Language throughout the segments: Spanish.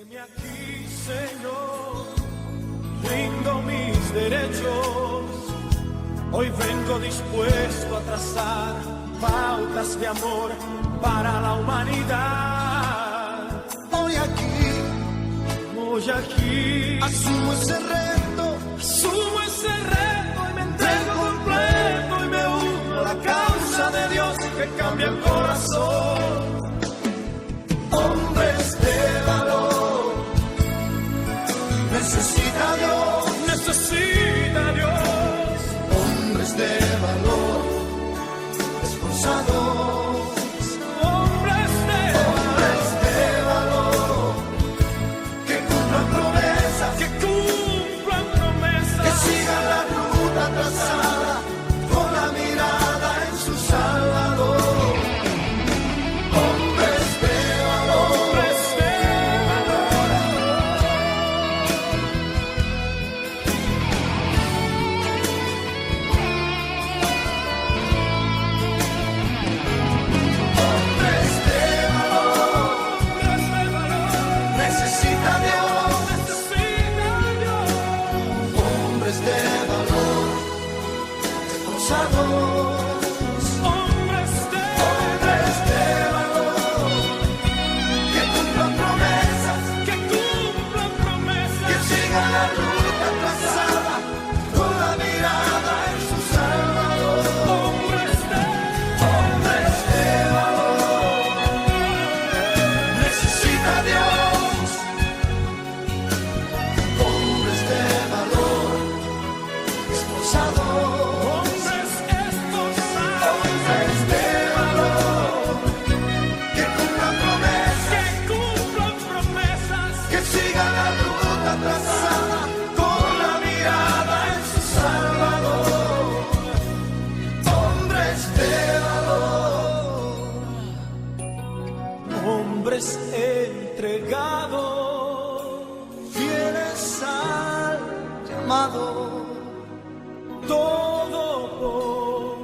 Heme aquí, Señor, rindo mis derechos. Hoy vengo dispuesto a trazar pautas de amor para la humanidad. Hoy aquí, asumo ese reto y me entrego completo y me uno a la causa de Dios que cambia el corazón. Hombres de valor, necesita Dios, hombres de valor, esforzados, hombres de valor, que cumplan promesas, que sigan la ruta trazada, con la mirada en su Salvador. Hombres de valor, necesita Dios, hombres de valor, esforzados, hombres de valor, que cumplan promesas, que sigan la ruta trazada, con la mirada en su Salvador. Hombres de valor, necesita Dios, hombres de valor, esforzados, hombres de valor, que cumplan promesas, que sigan la ruta trazada, con la mirada en su Salvador. Hombres de valor, hombres entregados, fieles al llamado, todo por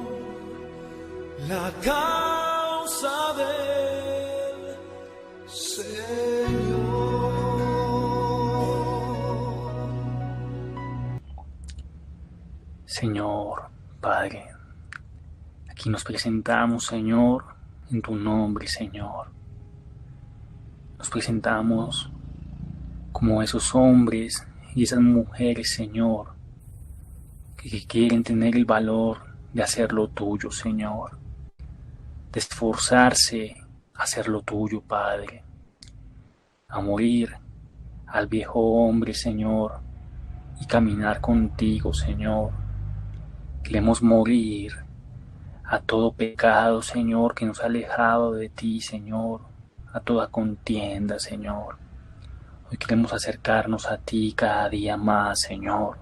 la causa del Señor. Señor, Padre, aquí nos presentamos, Señor, en tu nombre, Señor. Nos presentamos como esos hombres y esas mujeres, Señor, que quieren tener el valor de hacer lo tuyo, Señor, de esforzarse a hacer lo tuyo, Padre, a morir al viejo hombre, Señor, y caminar contigo, Señor. Queremos morir a todo pecado, Señor, que nos ha alejado de ti, Señor, a toda contienda, Señor. Hoy queremos acercarnos a ti cada día más, Señor.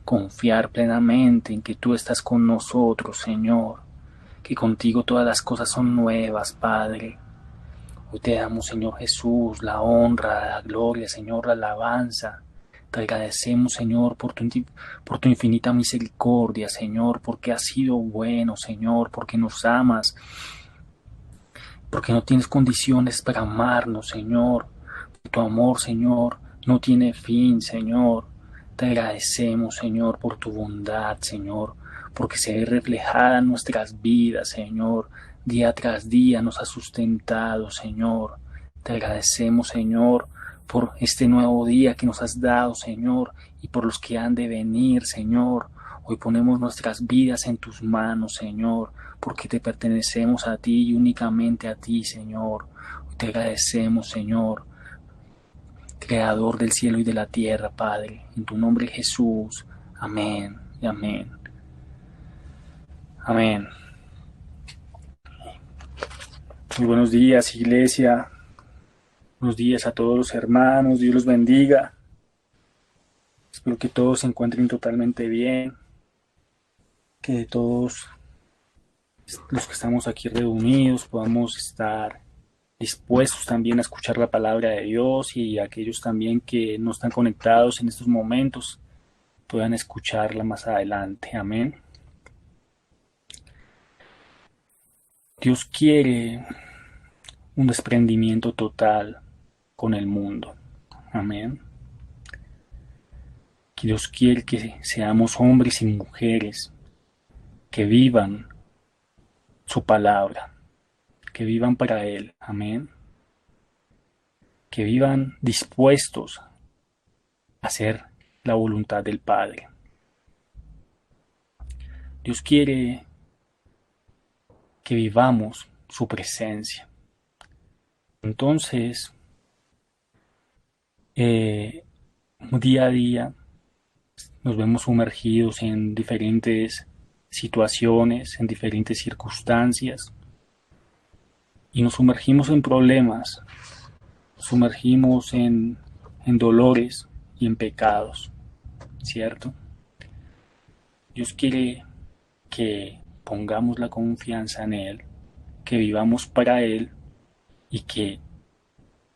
Confiar plenamente en que tú estás con nosotros, Señor. Que contigo todas las cosas son nuevas, Padre. Hoy te damos, Señor Jesús, la honra, la gloria, Señor, la alabanza. Te agradecemos, Señor, por tu infinita misericordia, Señor, porque has sido bueno, Señor, porque nos amas, porque no tienes condiciones para amarnos, Señor. Tu amor, Señor, no tiene fin, Señor. Te agradecemos, Señor, por tu bondad, Señor, porque se ve reflejada en nuestras vidas, Señor. Día tras día nos has sustentado, Señor. Te agradecemos, Señor, por este nuevo día que nos has dado, Señor, y por los que han de venir, Señor. Hoy ponemos nuestras vidas en tus manos, Señor, porque te pertenecemos a ti y únicamente a ti, Señor. Hoy te agradecemos, Señor, Creador del cielo y de la tierra, Padre, en tu nombre Jesús. Amén y amén. Amén. Muy buenos días, iglesia. Buenos días a todos los hermanos. Dios los bendiga. Espero que todos se encuentren totalmente bien. Que todos los que estamos aquí reunidos podamos estar dispuestos también a escuchar la palabra de Dios, y aquellos también que no están conectados en estos momentos puedan escucharla más adelante. Amén. Dios quiere un desprendimiento total con el mundo. Amén. Que Dios quiere que seamos hombres y mujeres que vivan su palabra, que vivan para Él. Amén. Que vivan dispuestos a hacer la voluntad del Padre. Dios quiere que vivamos su presencia. Entonces, día a día nos vemos sumergidos en diferentes situaciones, en diferentes circunstancias, y nos sumergimos en problemas, nos sumergimos en dolores y en pecados, ¿cierto? Dios quiere que pongamos la confianza en Él, que vivamos para Él y que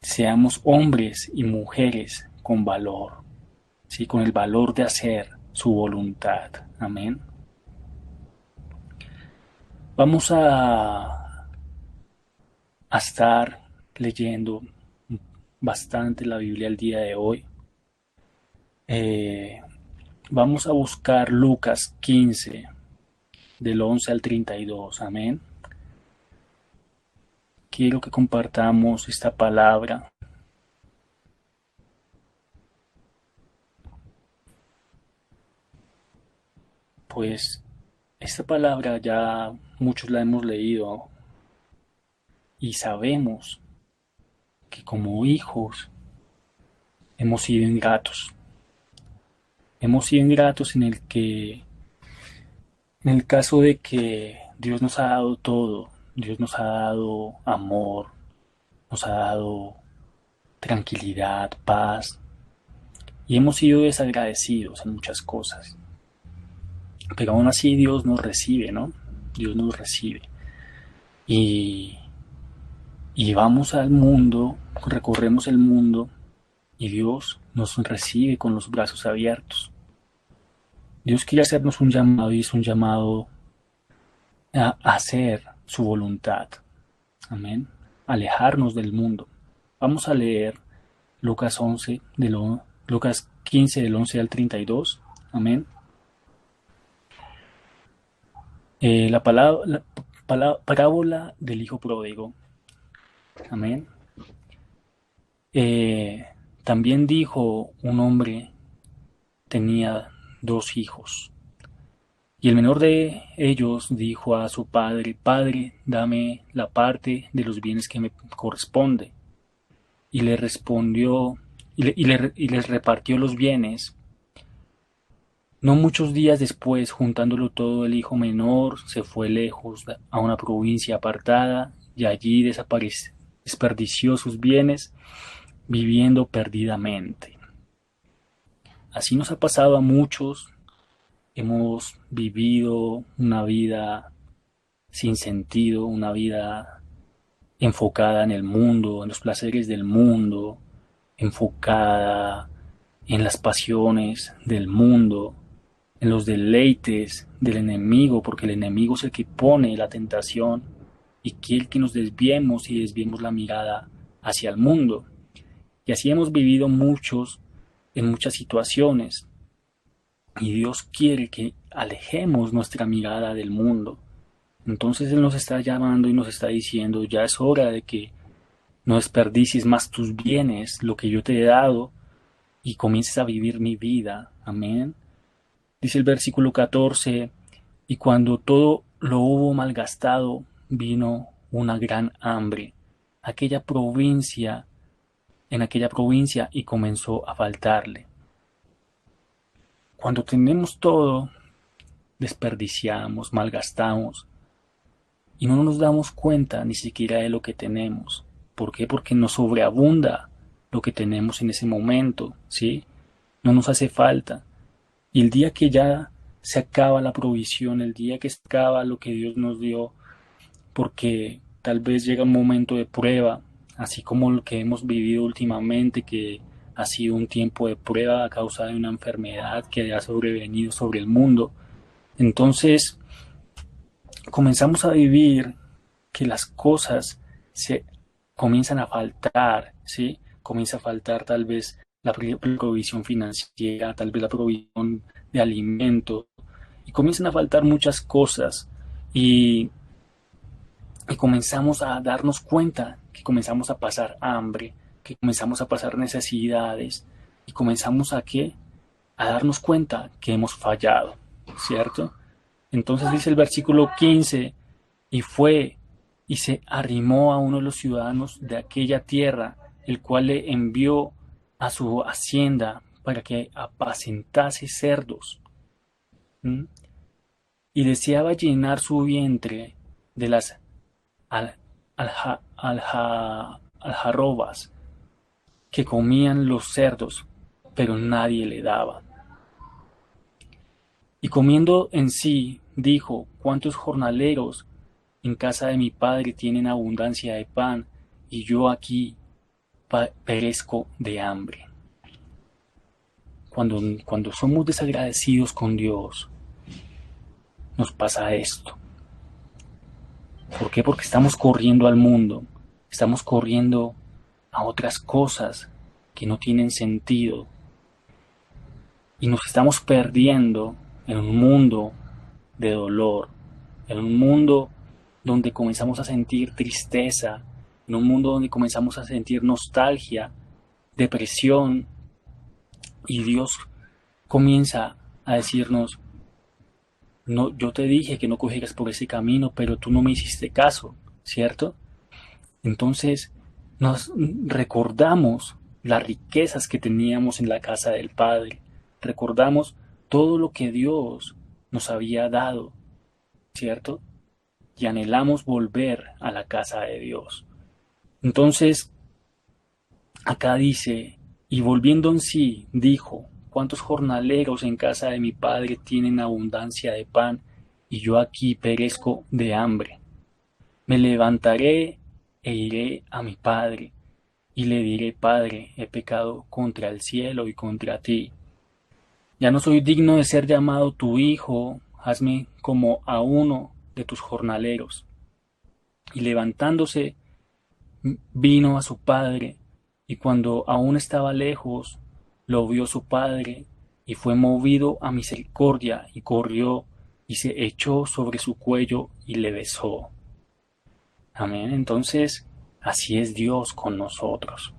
seamos hombres y mujeres con valor, ¿sí? Con el valor de hacer su voluntad. Amén. Vamos a estar leyendo bastante la Biblia el día de hoy. Vamos a buscar Lucas 15, del 11 al 32. Amén. Quiero que compartamos esta palabra. Pues esta palabra ya muchos la hemos leído y sabemos que como hijos hemos sido ingratos. Hemos sido ingratos en el caso de que Dios nos ha dado todo. Dios nos ha dado amor, nos ha dado tranquilidad, paz, y hemos sido desagradecidos en muchas cosas. Pero aún así Dios nos recibe, ¿no? Dios nos recibe. Y vamos al mundo, recorremos el mundo, y Dios nos recibe con los brazos abiertos. Dios quiere hacernos un llamado, y es un llamado a hacer su voluntad. Amén. Alejarnos del mundo. Vamos a leer Lucas 15 del 11 al 32. Amén. La parábola del hijo pródigo. Amén. También dijo un hombre tenía 2 hijos. Y el menor de ellos dijo a su padre: Padre, dame la parte de los bienes que me corresponde. Y le respondió, y les repartió los bienes. No muchos días después, juntándolo todo, el hijo menor se fue lejos a una provincia apartada, y allí desperdició sus bienes, viviendo perdidamente. Así nos ha pasado a muchos. Hemos vivido una vida sin sentido, una vida enfocada en el mundo, en los placeres del mundo, enfocada en las pasiones del mundo, en los deleites del enemigo, porque el enemigo es el que pone la tentación y quiere que nos desviemos y desviemos la mirada hacia el mundo. Y así hemos vivido muchos en muchas situaciones. Y Dios quiere que alejemos nuestra mirada del mundo. Entonces Él nos está llamando y nos está diciendo: ya es hora de que no desperdicies más tus bienes, lo que yo te he dado, y comiences a vivir mi vida. Amén. Dice el versículo 14: y cuando todo lo hubo malgastado, vino una gran hambre en aquella provincia, y comenzó a faltarle. Cuando tenemos todo, desperdiciamos, malgastamos, y no nos damos cuenta ni siquiera de lo que tenemos. ¿Por qué? Porque nos sobreabunda lo que tenemos en ese momento, ¿sí? No nos hace falta. Y el día que ya se acaba la provisión, el día que se acaba lo que Dios nos dio, porque tal vez llega un momento de prueba, así como lo que hemos vivido últimamente, que ha sido un tiempo de prueba a causa de una enfermedad que ha sobrevenido sobre el mundo. Entonces comenzamos a vivir que las cosas se comienzan a faltar, ¿sí? Comienza a faltar tal vez la provisión financiera, tal vez la provisión de alimentos, y comienzan a faltar muchas cosas, y, y comenzamos a darnos cuenta que comenzamos a pasar hambre, que comenzamos a pasar necesidades, y comenzamos a ¿qué? A darnos cuenta que hemos fallado, ¿cierto? Entonces dice el versículo 15, y fue y se arrimó a uno de los ciudadanos de aquella tierra, el cual le envió a su hacienda para que apacentase cerdos. ¿Mm? Y deseaba llenar su vientre de las aljarrobas que comían los cerdos, pero nadie le daba. Y comiendo en sí, dijo: ¿cuántos jornaleros en casa de mi padre tienen abundancia de pan, y yo aquí perezco de hambre? Cuando somos desagradecidos con Dios, nos pasa esto. ¿Por qué? Porque estamos corriendo al mundo, estamos corriendo a otras cosas que no tienen sentido, y nos estamos perdiendo en un mundo de dolor, en un mundo donde comenzamos a sentir tristeza, en un mundo donde comenzamos a sentir nostalgia, depresión, y Dios comienza a decirnos: no, yo te dije que no cogieras por ese camino, pero tú no me hiciste caso, ¿cierto? Entonces nos recordamos las riquezas que teníamos en la casa del Padre, recordamos todo lo que Dios nos había dado, ¿cierto? Y anhelamos volver a la casa de Dios. Entonces, acá dice: y volviendo en sí, dijo: ¿cuántos jornaleros en casa de mi padre tienen abundancia de pan, y yo aquí perezco de hambre? Me levantaré e iré a mi padre, y le diré: Padre, he pecado contra el cielo y contra ti. Ya no soy digno de ser llamado tu hijo, hazme como a uno de tus jornaleros. Y levantándose, vino a su padre, y cuando aún estaba lejos, lo vio su padre, y fue movido a misericordia, y corrió, y se echó sobre su cuello, y le besó. Amén. Entonces, así es Dios con nosotros.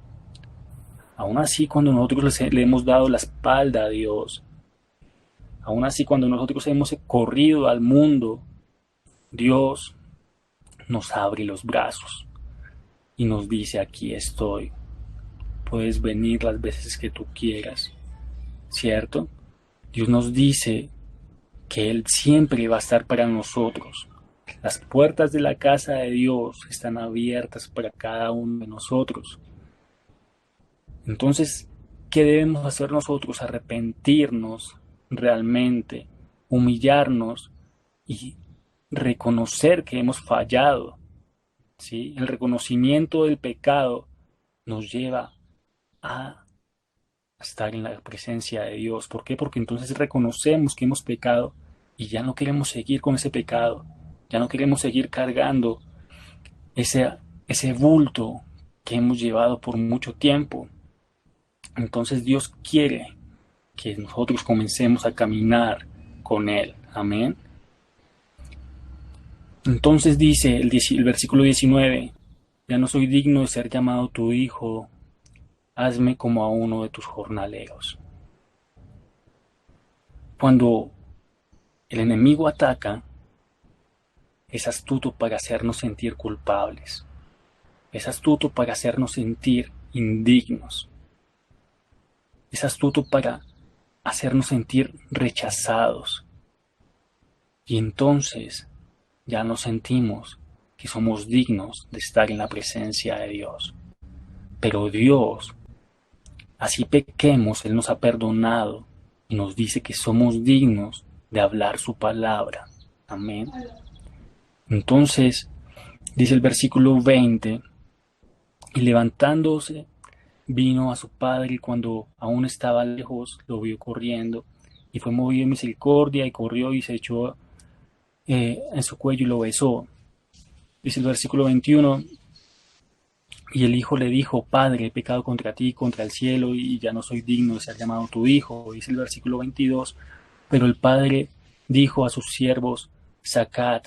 Aún así, cuando nosotros le hemos dado la espalda a Dios, aún así cuando nosotros hemos corrido al mundo, Dios nos abre los brazos y nos dice: aquí estoy, puedes venir las veces que tú quieras, ¿cierto? Dios nos dice que Él siempre va a estar para nosotros. Las puertas de la casa de Dios están abiertas para cada uno de nosotros. Entonces, ¿qué debemos hacer nosotros? Arrepentirnos realmente, humillarnos y reconocer que hemos fallado, ¿sí? El reconocimiento del pecado nos lleva a estar en la presencia de Dios. ¿Por qué? Porque entonces reconocemos que hemos pecado y ya no queremos seguir con ese pecado, ya no queremos seguir cargando ese bulto que hemos llevado por mucho tiempo. Entonces Dios quiere que nosotros comencemos a caminar con Él. Amén. Entonces dice el versículo 19: ya no soy digno de ser llamado tu hijo, hazme como a uno de tus jornaleros. Cuando el enemigo ataca, es astuto para hacernos sentir culpables, es astuto para hacernos sentir indignos, es astuto para hacernos sentir rechazados, y entonces ya no sentimos que somos dignos de estar en la presencia de Dios. Pero Dios, así pequemos, Él nos ha perdonado y nos dice que somos dignos de hablar su palabra. Amén. Entonces, dice el versículo 20, y levantándose, vino a su padre, y cuando aún estaba lejos, lo vio corriendo, y fue movido en misericordia, y corrió y se echó en su cuello y lo besó. Dice el versículo 21, Y el hijo le dijo, Padre, he pecado contra ti, contra el cielo, y ya no soy digno de ser llamado tu hijo. Dice el versículo 22. Pero el padre dijo a sus siervos, sacad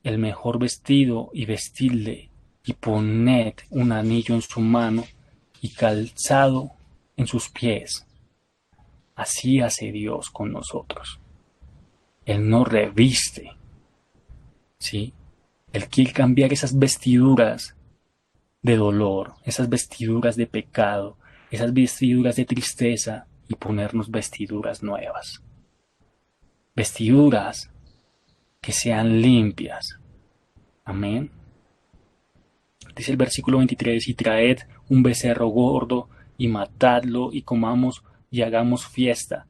el mejor vestido y vestidle, y poned un anillo en su mano y calzado en sus pies. Así hace Dios con nosotros. Él nos reviste, ¿sí? Él quiere cambiar esas vestiduras de dolor, esas vestiduras de pecado, esas vestiduras de tristeza y ponernos vestiduras nuevas. Vestiduras que sean limpias. Amén. Dice el versículo 23, y traed un becerro gordo y matadlo y comamos y hagamos fiesta,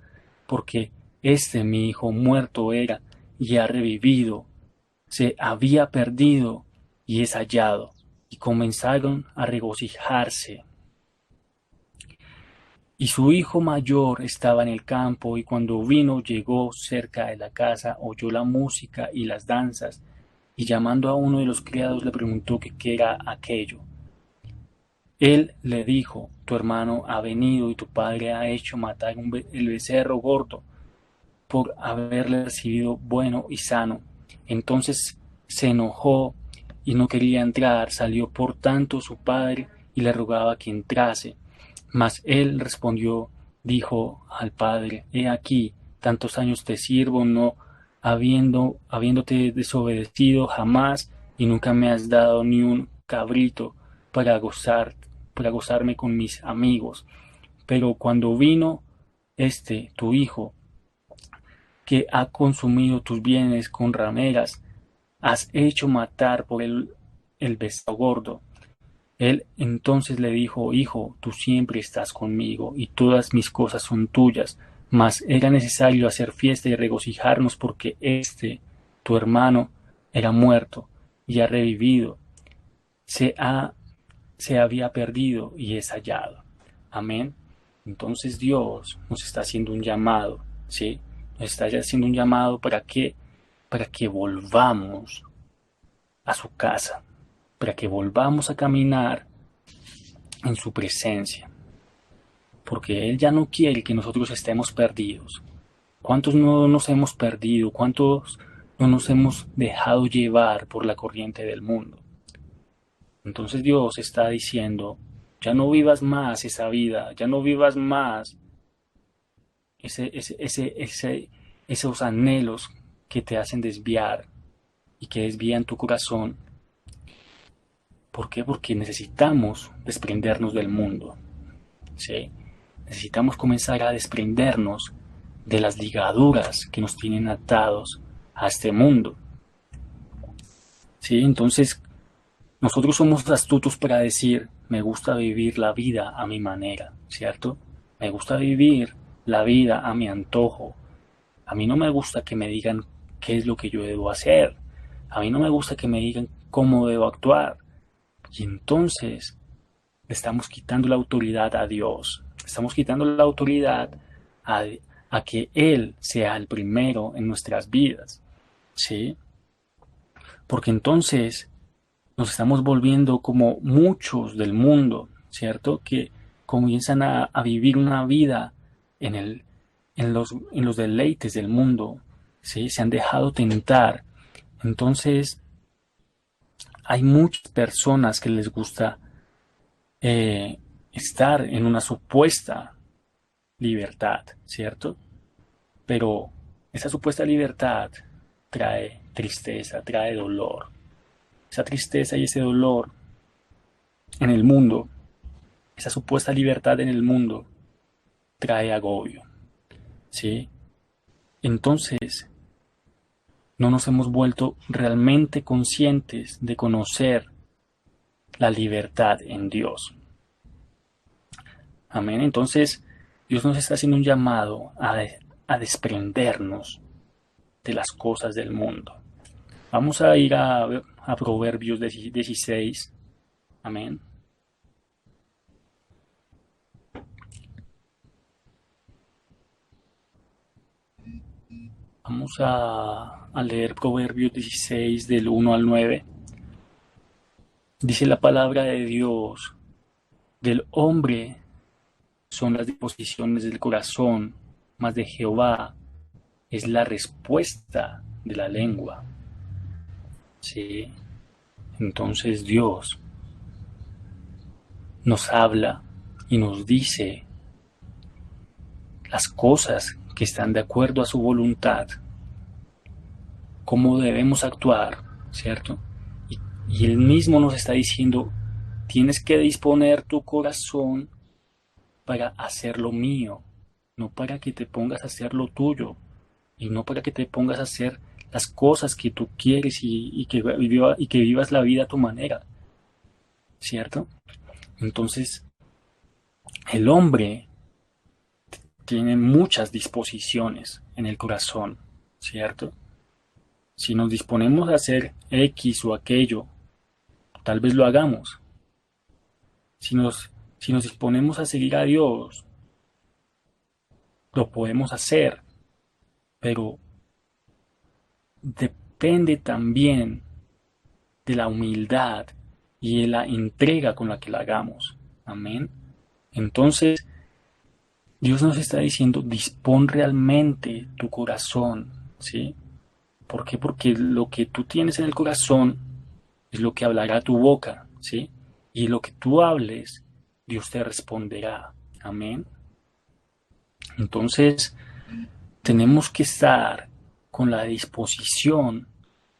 porque mi hijo muerto era y ha revivido, se había perdido y es hallado. Y comenzaron a regocijarse. Y su hijo mayor estaba en el campo, y cuando vino llegó cerca de la casa, oyó la música y las danzas, y llamando a uno de los criados le preguntó que qué era aquello. Él le dijo, tu hermano ha venido y tu padre ha hecho matar el becerro gordo por haberle recibido bueno y sano. Entonces se enojó y no quería entrar. Salió por tanto su padre y le rogaba que entrase. Mas él respondió, dijo al padre, he aquí, tantos años te sirvo, no habiéndote desobedecido jamás, y nunca me has dado ni un cabrito para gozarme con mis amigos. Pero cuando vino tu hijo, que ha consumido tus bienes con rameras, has hecho matar por el becerro gordo. Él entonces le dijo, hijo, tú siempre estás conmigo, y todas mis cosas son tuyas, mas era necesario hacer fiesta y regocijarnos porque tu hermano, era muerto y ha revivido, se había perdido y es hallado. Amén. Entonces Dios nos está haciendo un llamado, ¿sí? Nos está haciendo un llamado ¿para qué? Para que volvamos a su casa, para que volvamos a caminar en su presencia, porque Él ya no quiere que nosotros estemos perdidos. ¿Cuántos no nos hemos perdido? ¿Cuántos no nos hemos dejado llevar por la corriente del mundo? Entonces Dios está diciendo, ya no vivas más esa vida, ya no vivas más esos anhelos que te hacen desviar y que desvían tu corazón. ¿Por qué? Porque necesitamos desprendernos del mundo, ¿sí? Necesitamos comenzar a desprendernos de las ligaduras que nos tienen atados a este mundo, ¿sí? Entonces, nosotros somos astutos para decir, me gusta vivir la vida a mi manera, ¿cierto? Me gusta vivir la vida a mi antojo. A mí no me gusta que me digan qué es lo que yo debo hacer. A mí no me gusta que me digan cómo debo actuar. Y entonces le estamos quitando la autoridad a Dios. Estamos quitando la autoridad a que Él sea el primero en nuestras vidas, ¿sí? Porque entonces nos estamos volviendo como muchos del mundo, ¿cierto? Que comienzan a vivir una vida en los deleites del mundo, ¿sí? Se han dejado tentar. Entonces, hay muchas personas que les gusta estar en una supuesta libertad, ¿cierto? Pero esa supuesta libertad trae tristeza, trae dolor. Esa tristeza y ese dolor en el mundo, esa supuesta libertad en el mundo, trae agobio, ¿sí? Entonces, no nos hemos vuelto realmente conscientes de conocer la libertad en Dios. Amén. Entonces, Dios nos está haciendo un llamado a desprendernos de las cosas del mundo. Vamos a ir a Proverbios 16. Amén. Vamos a leer Proverbios 16 del 1 al 9. Dice la palabra de Dios, del hombre son las disposiciones del corazón, mas de Jehová es la respuesta de la lengua. Sí. Entonces Dios nos habla y nos dice las cosas que están de acuerdo a su voluntad, cómo debemos actuar, ¿cierto? Y Él mismo nos está diciendo, tienes que disponer tu corazón para hacer lo mío, no para que te pongas a hacer lo tuyo, y no para que te pongas a hacer las cosas que tú quieres y que vivas la vida a tu manera, ¿cierto? Entonces, el hombre tiene muchas disposiciones en el corazón, ¿cierto? Si nos disponemos a hacer X o aquello, tal vez lo hagamos. Si nos disponemos a seguir a Dios, lo podemos hacer, pero depende también de la humildad y de la entrega con la que la hagamos. Amén. Entonces, Dios nos está diciendo, dispón realmente tu corazón, ¿sí? ¿Por qué? Porque lo que tú tienes en el corazón es lo que hablará tu boca, ¿sí? Y lo que tú hables, Dios te responderá. Amén. Entonces, tenemos que estar con la disposición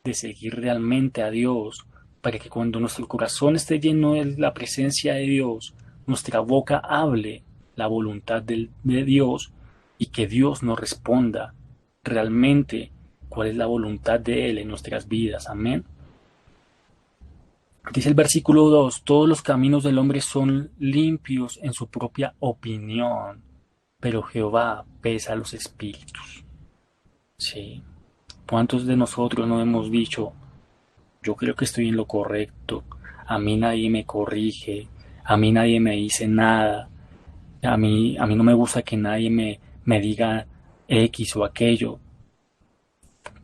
de seguir realmente a Dios, para que cuando nuestro corazón esté lleno de la presencia de Dios, nuestra boca hable la voluntad de Dios y que Dios nos responda realmente cuál es la voluntad de Él en nuestras vidas. Amén. Dice el versículo 2, todos los caminos del hombre son limpios en su propia opinión, pero Jehová pesa los espíritus. Sí. ¿Cuántos de nosotros no hemos dicho, yo creo que estoy en lo correcto, a mí nadie me corrige, a mí nadie me dice nada, a mí no me gusta que nadie me diga X o aquello?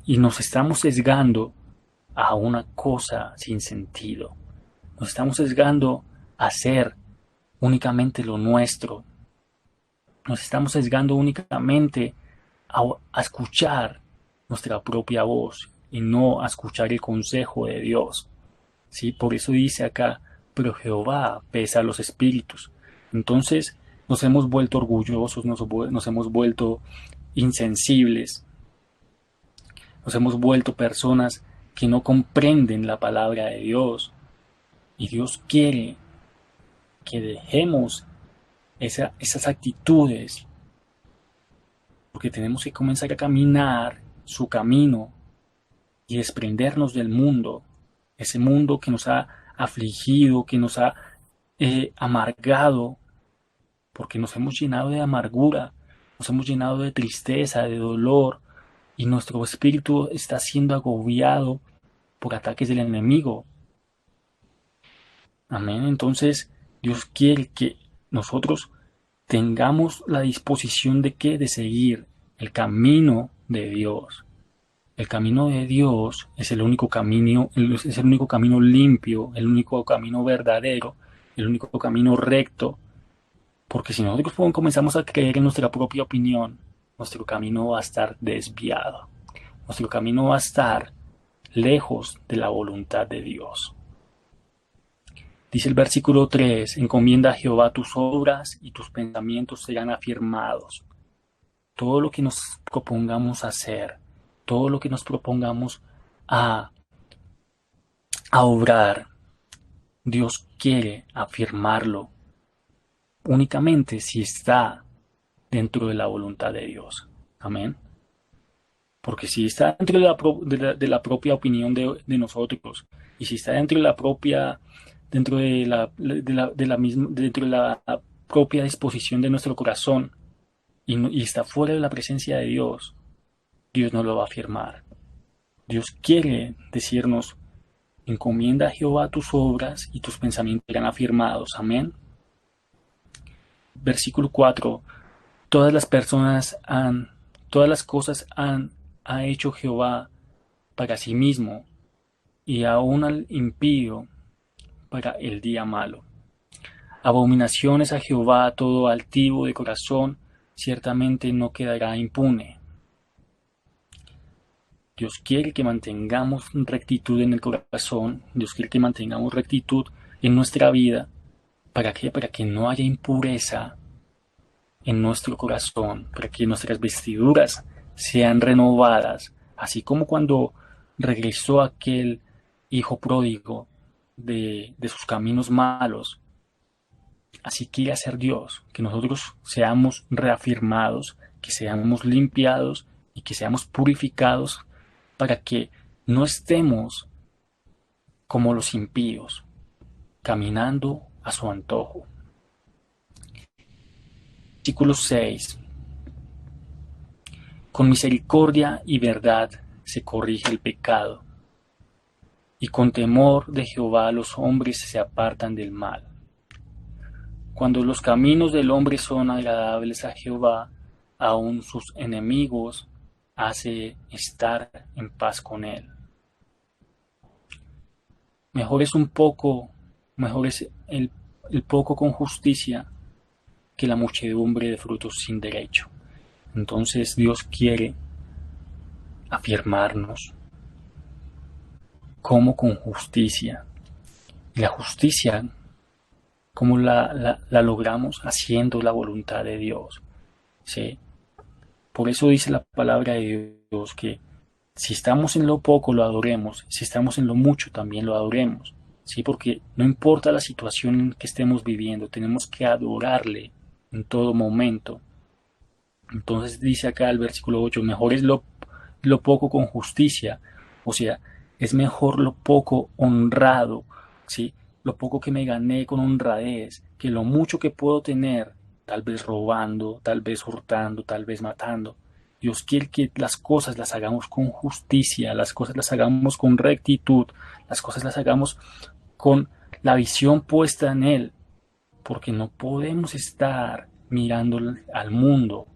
Y nos estamos sesgando a una cosa sin sentido. Nos estamos sesgando a hacer únicamente lo nuestro. Nos estamos sesgando únicamente a escuchar nuestra propia voz y no a escuchar el consejo de Dios. ¿Sí? Por eso dice acá, pero Jehová pesa los espíritus. Entonces nos hemos vuelto orgullosos, nos hemos vuelto insensibles, nos hemos vuelto personas que no comprenden la palabra de Dios. Y Dios quiere que dejemos esas actitudes, porque tenemos que comenzar a caminar su camino y desprendernos del mundo, ese mundo que nos ha afligido, que nos ha amargado, porque nos hemos llenado de amargura, nos hemos llenado de tristeza, de dolor, y nuestro espíritu está siendo agobiado por ataques del enemigo. Amén. Entonces, Dios quiere que nosotros tengamos la disposición de ¿qué? De seguir el camino de Dios. El camino de Dios es el único camino limpio, el único camino verdadero, el único camino recto. Porque si nosotros comenzamos a creer en nuestra propia opinión, nuestro camino va a estar desviado. Nuestro camino va a estar lejos de la voluntad de Dios. Dice el versículo 3, encomienda a Jehová tus obras y tus pensamientos serán afirmados. Todo lo que nos propongamos hacer, todo lo que nos propongamos a obrar, Dios quiere afirmarlo únicamente si está dentro de la voluntad de Dios. Amén. Porque si está dentro de la propia opinión de nosotros, y si está dentro de la propia disposición de nuestro corazón, y está fuera de la presencia de Dios, Dios no lo va a afirmar. Dios quiere decirnos, encomienda a Jehová tus obras y tus pensamientos serán afirmados. Amén. Versículo 4. Todas las cosas ha hecho Jehová para sí mismo, y aún al impío para el día malo. Abominaciones a Jehová todo altivo de corazón, ciertamente no quedará impune. Dios quiere que mantengamos rectitud en el corazón, Dios quiere que mantengamos rectitud en nuestra vida. ¿Para qué? Para que no haya impureza en nuestro corazón, para que nuestras vestiduras sean renovadas, así como cuando regresó aquel hijo pródigo de sus caminos malos. Así quiere hacer Dios, que nosotros seamos reafirmados, que seamos limpiados y que seamos purificados para que no estemos como los impíos, caminando a su antojo. Versículo 6. Con misericordia y verdad se corrige el pecado, y con temor de Jehová los hombres se apartan del mal. Cuando los caminos del hombre son agradables a Jehová, aun sus enemigos hace estar en paz con él. Mejor es el poco con justicia que la muchedumbre de frutos sin derecho. Entonces Dios quiere afirmarnos como con justicia. Y la justicia, ¿cómo la logramos? Haciendo la voluntad de Dios. ¿Sí? Por eso dice la palabra de Dios que si estamos en lo poco lo adoremos, si estamos en lo mucho también lo adoremos. ¿Sí? Porque no importa la situación en que estemos viviendo, tenemos que adorarle en todo momento. Entonces dice acá el versículo 8, mejor es lo poco con justicia, o sea, es mejor lo poco honrado, ¿sí? Lo poco que me gané con honradez, que lo mucho que puedo tener, tal vez robando, tal vez hurtando, tal vez matando. Dios quiere que las cosas las hagamos con justicia, las cosas las hagamos con rectitud, las cosas las hagamos con la visión puesta en Él, porque no podemos estar mirando al mundo,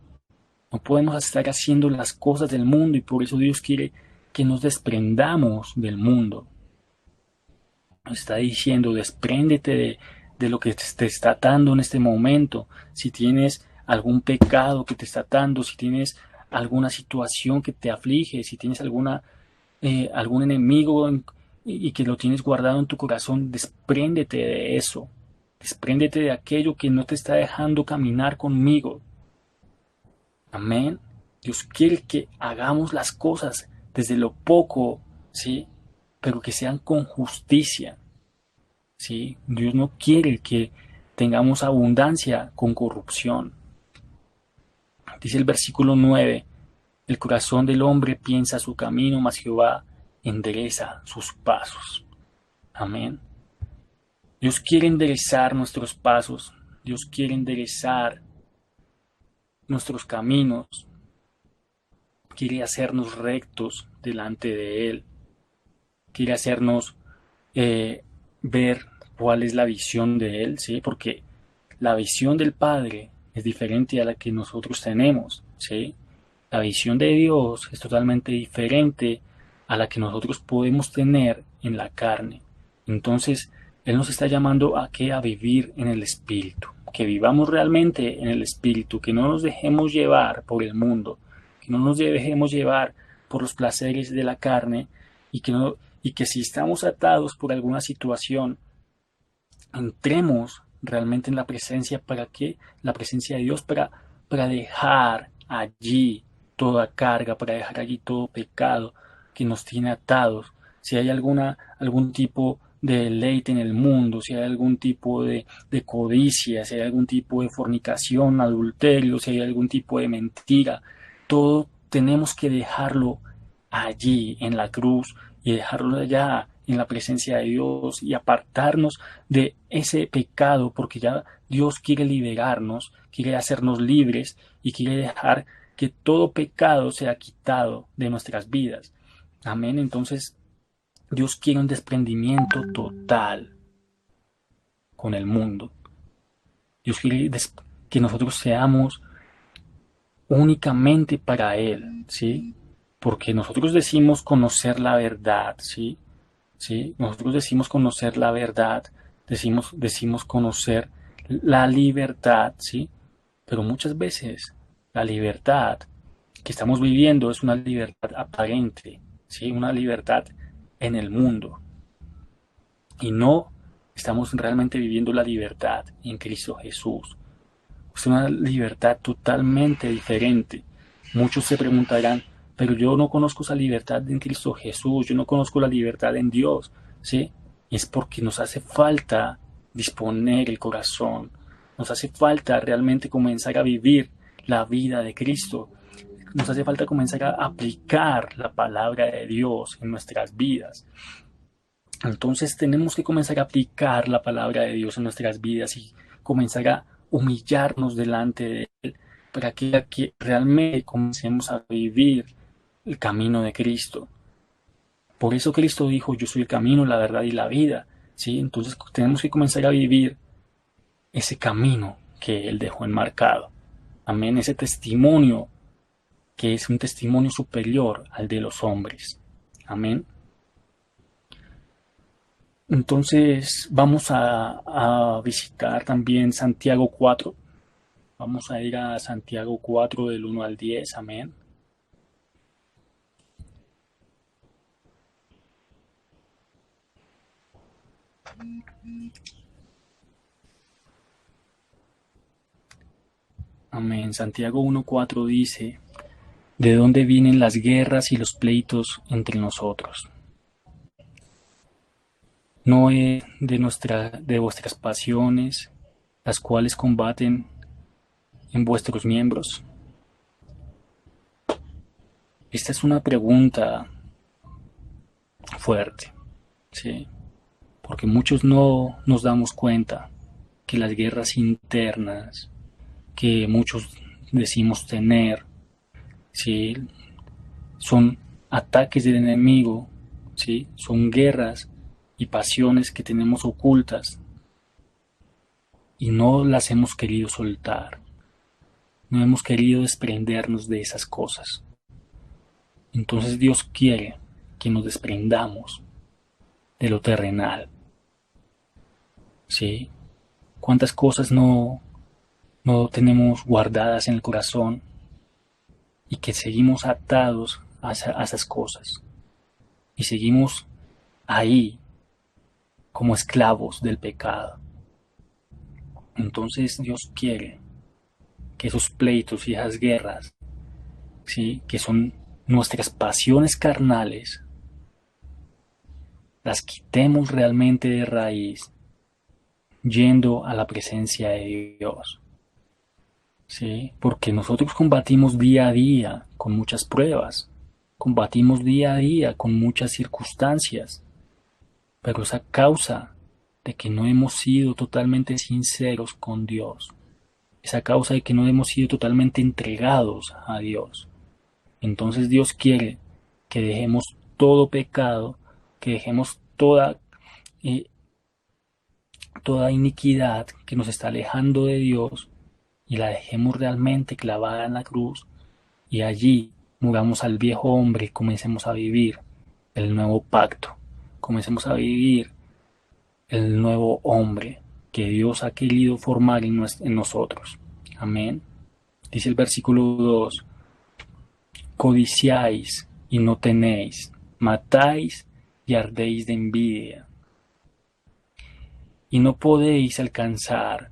no podemos estar haciendo las cosas del mundo, y por eso Dios quiere que nos desprendamos del mundo. Nos está diciendo, despréndete de lo que te está atando en este momento. Si tienes algún pecado que te está atando, si tienes alguna situación que te aflige, si tienes algún enemigo y que lo tienes guardado en tu corazón, despréndete de eso. Despréndete de aquello que no te está dejando caminar conmigo. Amén. Dios quiere que hagamos las cosas desde lo poco, ¿sí? Pero que sean con justicia, ¿sí? Dios no quiere que tengamos abundancia con corrupción. Dice el versículo 9, el corazón del hombre piensa su camino, mas Jehová endereza sus pasos. Amén. Dios quiere enderezar nuestros pasos, Dios quiere enderezar nuestros caminos, quiere hacernos rectos delante de Él, quiere hacernos ver cuál es la visión de Él, ¿sí? Porque la visión del Padre es diferente a la que nosotros tenemos, ¿sí? La visión de Dios es totalmente diferente a la que nosotros podemos tener en la carne. Entonces, Él nos está llamando a vivir en el Espíritu, que vivamos realmente en el Espíritu, que no nos dejemos llevar por el mundo, que no nos dejemos llevar por los placeres de la carne, y que si estamos atados por alguna situación, entremos realmente en la presencia, ¿para qué? La presencia de Dios, para dejar allí toda carga, para dejar allí todo pecado que nos tiene atados. Si hay algún tipo de deleite en el mundo, si hay algún tipo de codicia, si hay algún tipo de fornicación, adulterio, si hay algún tipo de mentira, todo tenemos que dejarlo allí en la cruz y dejarlo allá en la presencia de Dios y apartarnos de ese pecado, porque ya Dios quiere liberarnos, quiere hacernos libres y quiere dejar que todo pecado sea quitado de nuestras vidas. Amén. Entonces Dios quiere un desprendimiento total con el mundo. Dios quiere que nosotros seamos únicamente para Él, ¿sí? Porque nosotros decimos conocer la verdad, ¿sí? ¿Sí? Nosotros decimos conocer la verdad, decimos conocer la libertad, ¿sí? Pero muchas veces la libertad que estamos viviendo es una libertad aparente, ¿sí? Una libertad en el mundo. Y no estamos realmente viviendo la libertad en Cristo Jesús. Es una libertad totalmente diferente. Muchos se preguntarán, pero yo no conozco esa libertad en Cristo Jesús, yo no conozco la libertad en Dios, ¿sí? Y es porque nos hace falta disponer el corazón, nos hace falta realmente comenzar a vivir la vida de Cristo, nos hace falta comenzar a aplicar la palabra de Dios en nuestras vidas. Entonces tenemos que comenzar a aplicar la palabra de Dios en nuestras vidas y comenzar a humillarnos delante de Él para que realmente comencemos a vivir el camino de Cristo. Por eso Cristo dijo, yo soy el camino, la verdad y la vida. ¿Sí? Entonces tenemos que comenzar a vivir ese camino que Él dejó enmarcado. Amén, ese testimonio que es un testimonio superior al de los hombres. Amén. Entonces vamos a visitar también Santiago 4. Vamos a ir a Santiago 4 del 1 al 10. Amén. Amén. Santiago 1:4 dice, ¿de dónde vienen las guerras y los pleitos entre nosotros? ¿No es de vuestras pasiones, las cuales combaten en vuestros miembros? Esta es una pregunta fuerte, ¿sí? Porque muchos no nos damos cuenta que las guerras internas que muchos decimos tener, ¿sí? Son ataques del enemigo, ¿sí? Son guerras y pasiones que tenemos ocultas y no las hemos querido soltar, no hemos querido desprendernos de esas cosas. Entonces Dios quiere que nos desprendamos de lo terrenal, ¿sí? ¿Cuántas cosas no tenemos guardadas en el corazón y que seguimos atados a esas cosas y seguimos ahí como esclavos del pecado? Entonces Dios quiere que esos pleitos y esas guerras, ¿sí? Que son nuestras pasiones carnales, las quitemos realmente de raíz, yendo a la presencia de Dios. ¿Sí? Porque nosotros combatimos día a día con muchas pruebas, combatimos día a día con muchas circunstancias, pero es a causa de que no hemos sido totalmente sinceros con Dios, es a causa de que no hemos sido totalmente entregados a Dios. Entonces Dios quiere que dejemos todo pecado, que dejemos toda iniquidad que nos está alejando de Dios y la dejemos realmente clavada en la cruz y allí muramos al viejo hombre y comencemos a vivir el nuevo pacto, comencemos a vivir el nuevo hombre que Dios ha querido formar en nosotros. Amén. Dice el versículo 2, codiciáis y no tenéis, matáis y ardéis de envidia y no podéis alcanzar,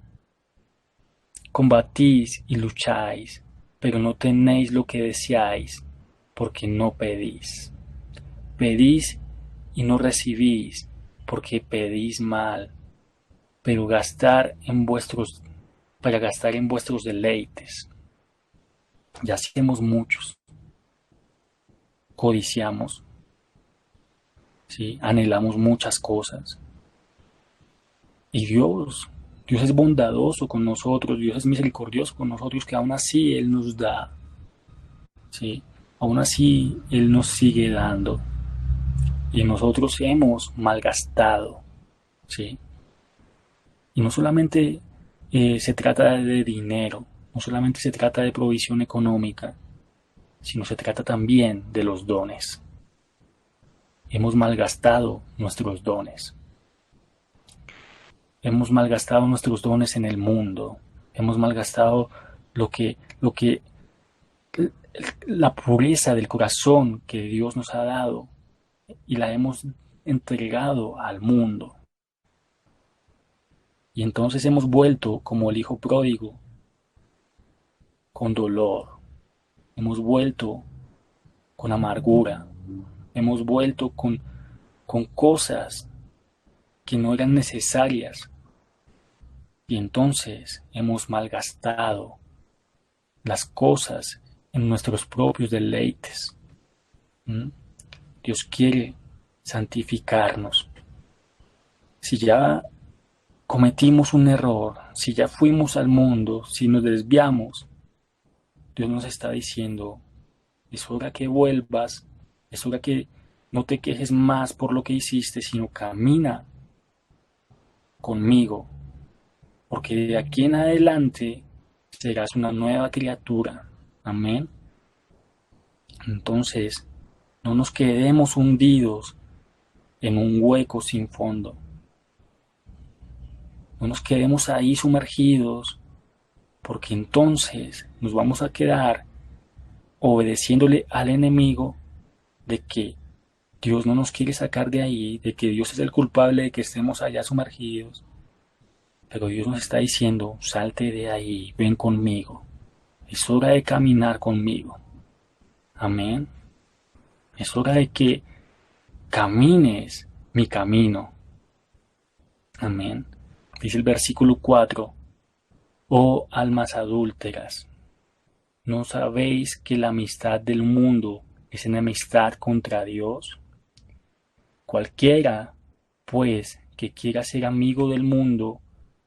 combatís y lucháis, pero no tenéis lo que deseáis, porque no pedís. Pedís y no recibís, porque pedís mal, para gastar en vuestros deleites. Ya hacemos muchos, codiciamos, ¿sí? Anhelamos muchas cosas. Y Dios es bondadoso con nosotros, Dios es misericordioso con nosotros, que aún así Él nos da, ¿sí? Aún así Él nos sigue dando. Y nosotros hemos malgastado, ¿sí? Y no solamente se trata de dinero, no solamente se trata de provisión económica, sino se trata también de los dones. Hemos malgastado nuestros dones. hemos malgastado nuestros dones en el mundo, hemos malgastado la pureza del corazón que Dios nos ha dado y la hemos entregado al mundo. Y entonces hemos vuelto como el hijo pródigo, con dolor, hemos vuelto con amargura, hemos vuelto con cosas que no eran necesarias. Y entonces hemos malgastado las cosas en nuestros propios deleites. Dios quiere santificarnos. Si ya cometimos un error, si ya fuimos al mundo, si nos desviamos, Dios nos está diciendo, es hora que vuelvas, es hora que no te quejes más por lo que hiciste, sino camina conmigo, porque de aquí en adelante serás una nueva criatura. Amén. Entonces, no nos quedemos hundidos en un hueco sin fondo. No nos quedemos ahí sumergidos, porque entonces nos vamos a quedar obedeciéndole al enemigo de que Dios no nos quiere sacar de ahí, de que Dios es el culpable de que estemos allá sumergidos. Pero Dios nos está diciendo, salte de ahí, ven conmigo. Es hora de caminar conmigo. Amén. Es hora de que camines mi camino. Amén. Dice el versículo 4, oh almas adúlteras, ¿no sabéis que la amistad del mundo es enemistad contra Dios? Cualquiera, pues, que quiera ser amigo del mundo,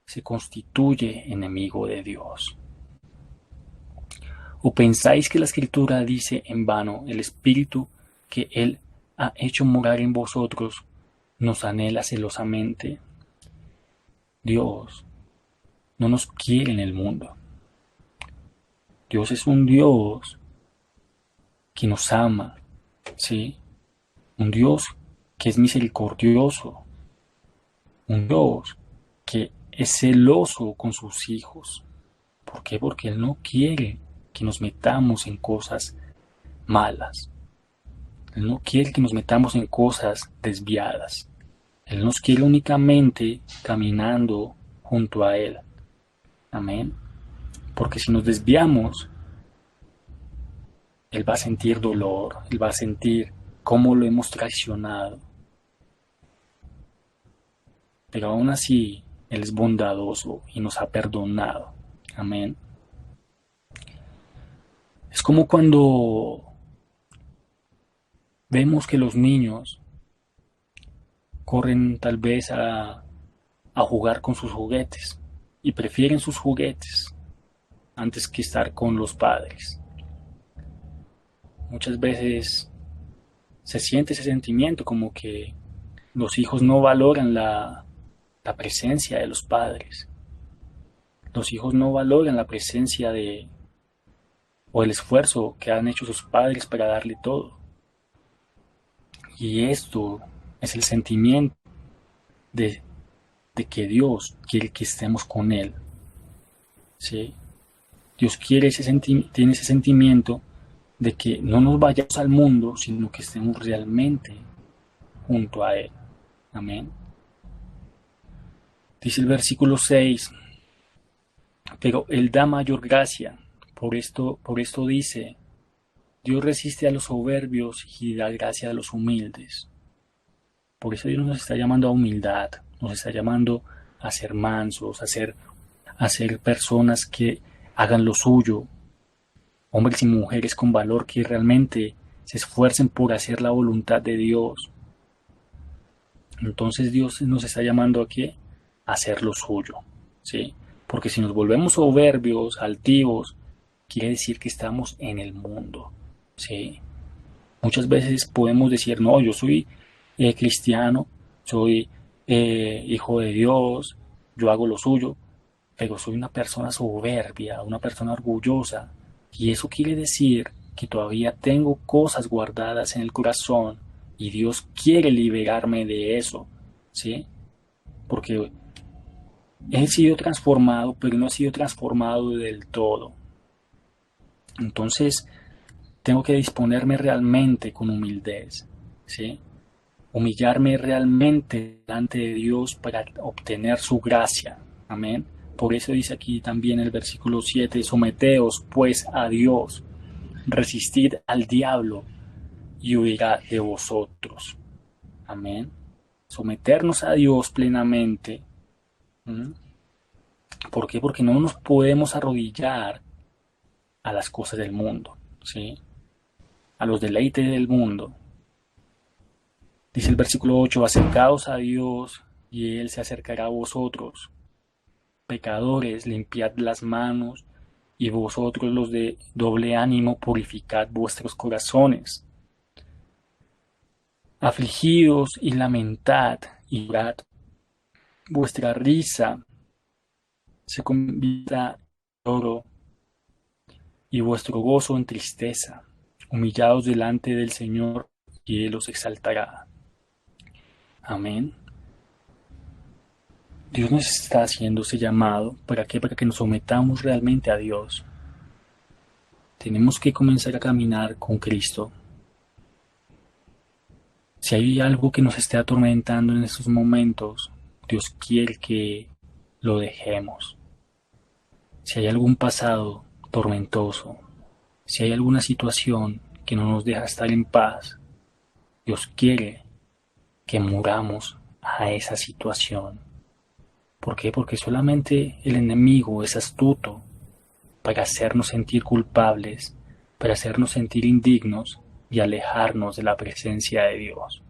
se constituye enemigo de Dios. ¿O pensáis que la Escritura dice en vano, el Espíritu que Él ha hecho morar en vosotros nos anhela celosamente? Dios no nos quiere en el mundo. Dios es un Dios que nos ama, ¿sí? Un Dios que es misericordioso, un Dios que es celoso con sus hijos. ¿Por qué? Porque Él no quiere que nos metamos en cosas malas. Él no quiere que nos metamos en cosas desviadas. Él nos quiere únicamente caminando junto a Él. Amén. Porque si nos desviamos, Él va a sentir dolor, Él va a sentir cómo lo hemos traicionado. Pero aún así, Él es bondadoso y nos ha perdonado. Amén. Es como cuando vemos que los niños corren tal vez a jugar con sus juguetes y prefieren sus juguetes antes que estar con los padres. Muchas veces se siente ese sentimiento como que los hijos no valoran la presencia de los padres. Los hijos no valoran la presencia o el esfuerzo que han hecho sus padres para darle todo. Y esto es el sentimiento de que Dios quiere que estemos con Él. ¿Sí? Dios tiene ese sentimiento de que no nos vayamos al mundo, sino que estemos realmente junto a Él. Amén. Dice el versículo 6, pero Él da mayor gracia. Por esto dice, Dios resiste a los soberbios y da gracia a los humildes. Por eso Dios nos está llamando a humildad, nos está llamando a ser mansos, a ser personas que hagan lo suyo, hombres y mujeres con valor que realmente se esfuercen por hacer la voluntad de Dios. Entonces Dios nos está llamando aquí a hacer lo suyo, ¿sí? Porque si nos volvemos soberbios, altivos, quiere decir que estamos en el mundo, ¿sí? Muchas veces podemos decir, no, yo soy cristiano, soy hijo de Dios, yo hago lo suyo, pero soy una persona soberbia, una persona orgullosa, y eso quiere decir que todavía tengo cosas guardadas en el corazón y Dios quiere liberarme de eso, ¿sí? Porque He sido transformado, pero no he sido transformado del todo. Entonces, tengo que disponerme realmente con humildad, ¿sí? Humillarme realmente delante de Dios para obtener su gracia. Amén. Por eso dice aquí también el versículo 7, someteos pues a Dios, resistid al diablo y huirá de vosotros. Amén. Someternos a Dios plenamente. ¿Mm? ¿Por qué? Porque no nos podemos arrodillar a las cosas del mundo, ¿sí? A los deleites del mundo. Dice el versículo 8, acercaos a Dios y Él se acercará a vosotros. Pecadores, limpiad las manos, y vosotros los de doble ánimo, purificad vuestros corazones. Afligidos y lamentad y llorad. Vuestra risa se convierta en lloro y vuestro gozo en tristeza. Humillaos delante del Señor y Él os exaltará. Amén. Dios nos está haciendo ese llamado. ¿Para qué? Para que nos sometamos realmente a Dios. Tenemos que comenzar a caminar con Cristo. Si hay algo que nos esté atormentando en estos momentos, Dios quiere que lo dejemos. Si hay algún pasado tormentoso, si hay alguna situación que no nos deja estar en paz, Dios quiere que muramos a esa situación. ¿Por qué? Porque solamente el enemigo es astuto para hacernos sentir culpables, para hacernos sentir indignos y alejarnos de la presencia de Dios.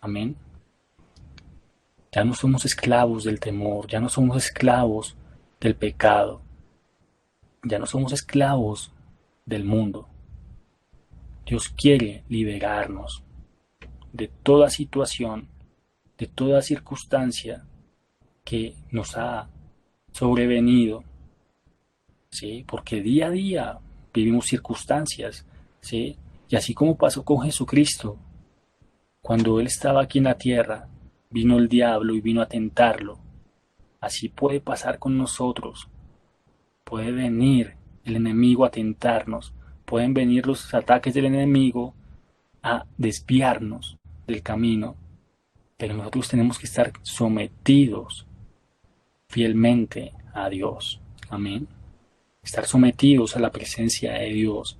Amén. Ya no somos esclavos del temor, ya no somos esclavos del pecado, ya no somos esclavos del mundo. Dios quiere liberarnos de toda situación, de toda circunstancia que nos ha sobrevenido, ¿sí? Porque día a día vivimos circunstancias, ¿sí? Y así como pasó con Jesucristo, cuando Él estaba aquí en la tierra, vino el diablo y vino a tentarlo. Así puede pasar con nosotros. Puede venir el enemigo a tentarnos, pueden venir los ataques del enemigo a desviarnos del camino, pero nosotros tenemos que estar sometidos fielmente a Dios. Amén. Estar sometidos a la presencia de Dios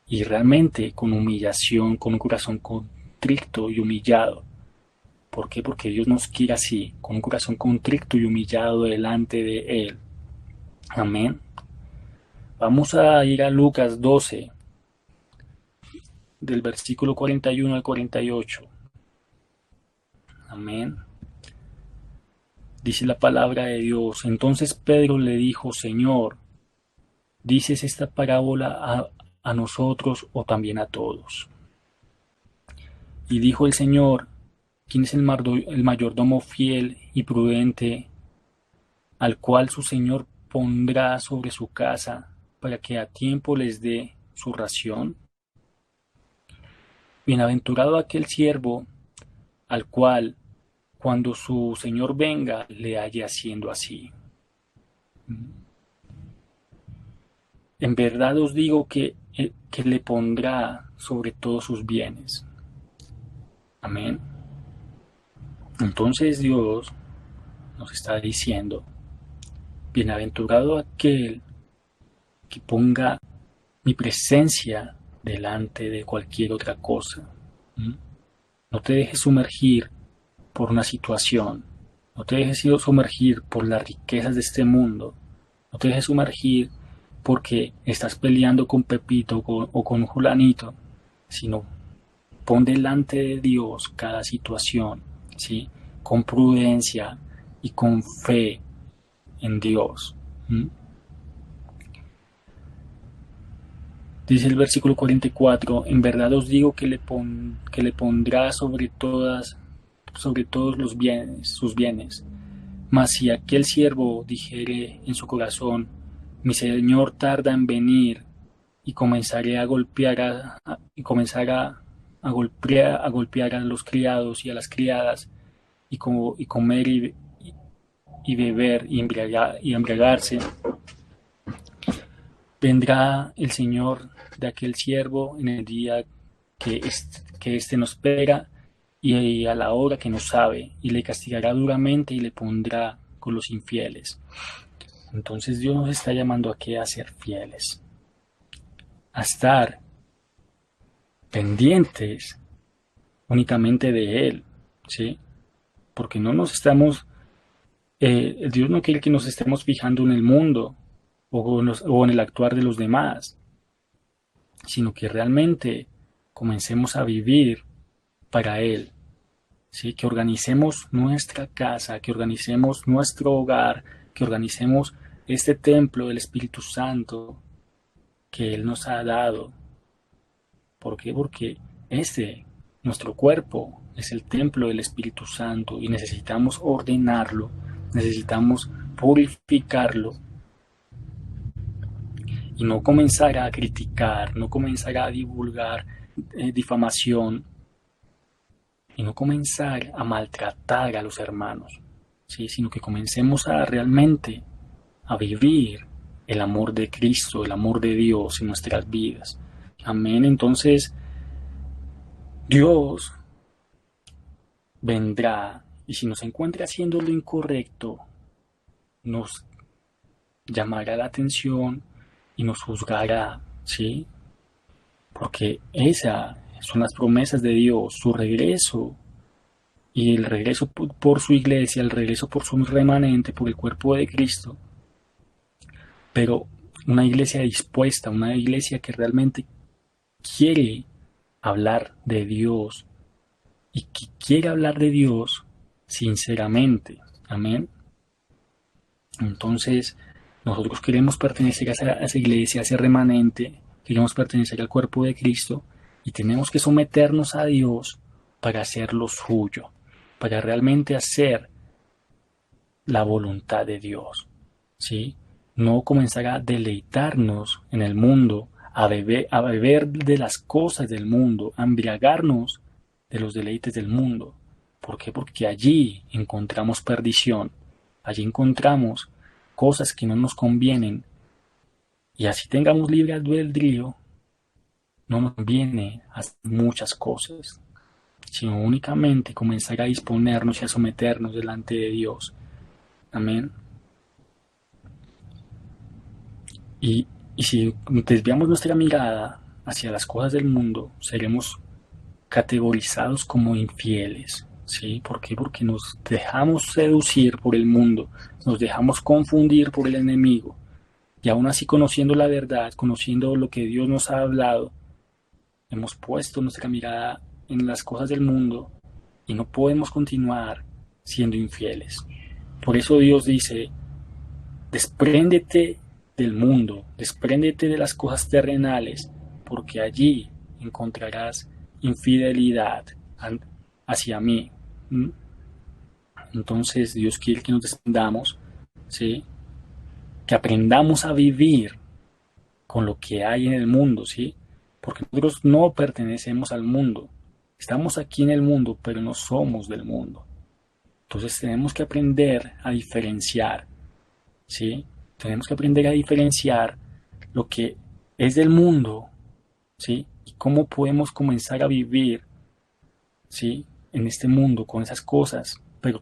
y realmente con humillación, con un corazón contrito y humillado. ¿Por qué? Porque Dios nos quiere así, con un corazón contrito y humillado delante de Él. Amén. Vamos a ir a Lucas 12, del versículo 41 al 48. Amén. Dice la palabra de Dios. Entonces Pedro le dijo, Señor, ¿dices esta parábola a nosotros o también a todos? Y dijo el Señor, ¿quién es el mayordomo fiel y prudente, al cual su Señor pondrá sobre su casa para que a tiempo les dé su ración? Bienaventurado aquel siervo al cual, cuando su Señor venga, le halle haciendo así. En verdad os digo que le pondrá sobre todos sus bienes. Amén. Entonces Dios nos está diciendo, bienaventurado aquel que ponga mi presencia delante de cualquier otra cosa. No te dejes sumergir por una situación, no te dejes sumergir por las riquezas de este mundo, no te dejes sumergir porque estás peleando con Pepito o con Julanito, sino pon delante de Dios cada situación, ¿sí? Con prudencia y con fe en Dios. Dice el versículo 44, en verdad os digo que le pondrá sobre todos los bienes, sus bienes. Mas si aquel siervo dijere en su corazón, mi Señor tarda en venir, y comenzaré a golpear a golpear a los criados y a las criadas, y comer y beber y embriagarse, vendrá el Señor de aquel siervo en el día que éste nos espera y a la hora que no sabe, y le castigará duramente y le pondrá con los infieles. Entonces Dios nos está llamando aquí a ser fieles, a estar pendientes únicamente de Él, ¿sí? Porque no nos estamos, Dios no quiere que nos estemos fijando en el mundo o en el actuar de los demás, sino que realmente comencemos a vivir para Él, ¿sí? Que organicemos nuestra casa, que organicemos nuestro hogar, que organicemos este templo del Espíritu Santo que Él nos ha dado. ¿Por qué? Porque nuestro cuerpo, es el templo del Espíritu Santo y necesitamos ordenarlo, necesitamos purificarlo y no comenzar a criticar, no comenzar a divulgar difamación y no comenzar a maltratar a los hermanos, ¿sí? Sino que comencemos a realmente a vivir el amor de Cristo, el amor de Dios en nuestras vidas. Amén. Entonces, Dios vendrá y si nos encuentra haciendo lo incorrecto, nos llamará la atención y nos juzgará, ¿sí? Porque esas son las promesas de Dios, su regreso y el regreso por su iglesia, el regreso por su remanente, por el cuerpo de Cristo. Pero una iglesia dispuesta, una iglesia que realmente quiere hablar de Dios y que quiere hablar de Dios sinceramente. Amén. Entonces, nosotros queremos pertenecer a esa iglesia, a ese remanente, queremos pertenecer al cuerpo de Cristo y tenemos que someternos a Dios para hacer lo suyo, para realmente hacer la voluntad de Dios, ¿sí? No comenzar a deleitarnos en el mundo, a beber de las cosas del mundo, a embriagarnos de los deleites del mundo. ¿Por qué? Porque allí encontramos perdición, allí encontramos cosas que no nos convienen y así tengamos libre albedrío, no nos conviene hacer muchas cosas, sino únicamente comenzar a disponernos y a someternos delante de Dios. Amén. Y si desviamos nuestra mirada hacia las cosas del mundo, seremos categorizados como infieles, ¿sí? ¿Por qué? Porque nos dejamos seducir por el mundo, nos dejamos confundir por el enemigo, y aún así conociendo la verdad, conociendo lo que Dios nos ha hablado, hemos puesto nuestra mirada en las cosas del mundo y no podemos continuar siendo infieles. Por eso Dios dice, despréndete del mundo, despréndete de las cosas terrenales, porque allí encontrarás infidelidad hacia mí. Entonces Dios quiere que nos desprendamos, ¿sí? Que aprendamos a vivir con lo que hay en el mundo, ¿sí? Porque nosotros no pertenecemos al mundo, estamos aquí en el mundo, pero no somos del mundo. Entonces tenemos que aprender a diferenciar, ¿sí? Tenemos que aprender a diferenciar lo que es del mundo, ¿sí? Y cómo podemos comenzar a vivir, ¿sí? En este mundo con esas cosas, pero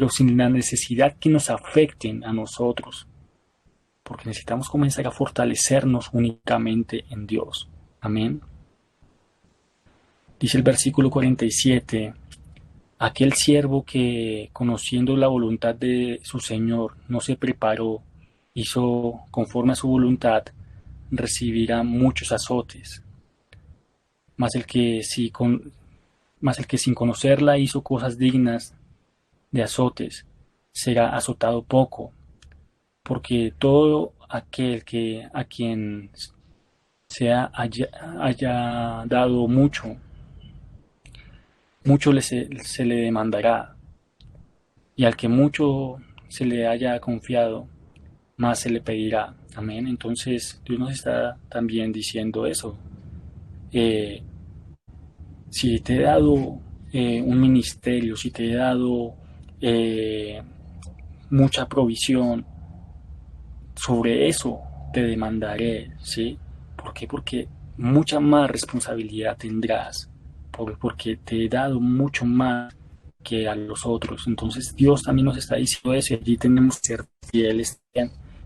sin la necesidad que nos afecten a nosotros. Porque necesitamos comenzar a fortalecernos únicamente en Dios. Amén. Dice el versículo 47, aquel siervo que, conociendo la voluntad de su Señor, no se preparó, hizo conforme a su voluntad, recibirá muchos azotes. Mas el que sin conocerla hizo cosas dignas de azotes, será azotado poco, porque todo aquel que a quien haya dado mucho se le demandará, y al que mucho se le haya confiado, más se le pedirá. Amén. Entonces Dios nos está también diciendo eso. Si te he dado un ministerio, si te he dado mucha provisión, sobre eso te demandaré, ¿sí? ¿Por qué? Porque mucha más responsabilidad tendrás, porque te he dado mucho más que a los otros. Entonces Dios también nos está diciendo eso y allí tenemos que ser fieles,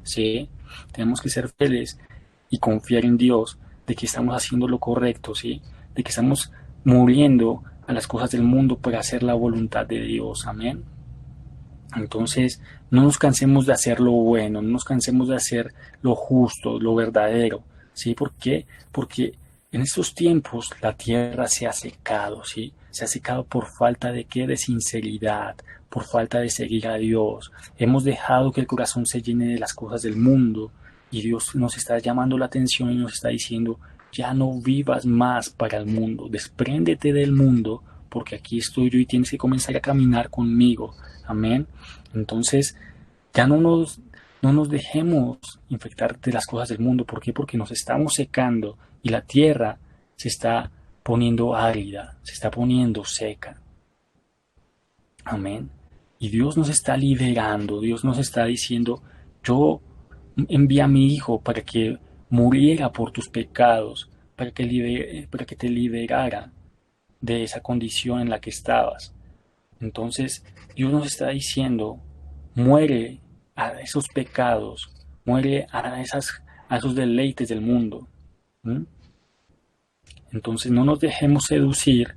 ¿sí? Tenemos que ser fieles y confiar en Dios de que estamos haciendo lo correcto, ¿sí? De que estamos muriendo a las cosas del mundo para hacer la voluntad de Dios, amén. Entonces, no nos cansemos de hacer lo bueno, no nos cansemos de hacer lo justo, lo verdadero, ¿sí? ¿Por qué? Porque en estos tiempos la tierra se ha secado, ¿sí? Se ha secado por falta de qué, de sinceridad, por falta de seguir a Dios. Hemos dejado que el corazón se llene de las cosas del mundo y Dios nos está llamando la atención y nos está diciendo, ya no vivas más para el mundo, despréndete del mundo, porque aquí estoy yo y tienes que comenzar a caminar conmigo. Amén. Entonces, ya no nos dejemos infectar de las cosas del mundo. ¿Por qué? Porque nos estamos secando y la tierra se está poniendo árida, se está poniendo seca. Amén. Y Dios nos está liberando, Dios nos está diciendo, yo envié a mi Hijo para que muriera por tus pecados, para que te liberara de esa condición en la que estabas. Entonces, Dios nos está diciendo, muere a esos pecados, muere a esos deleites del mundo. Entonces, no nos dejemos seducir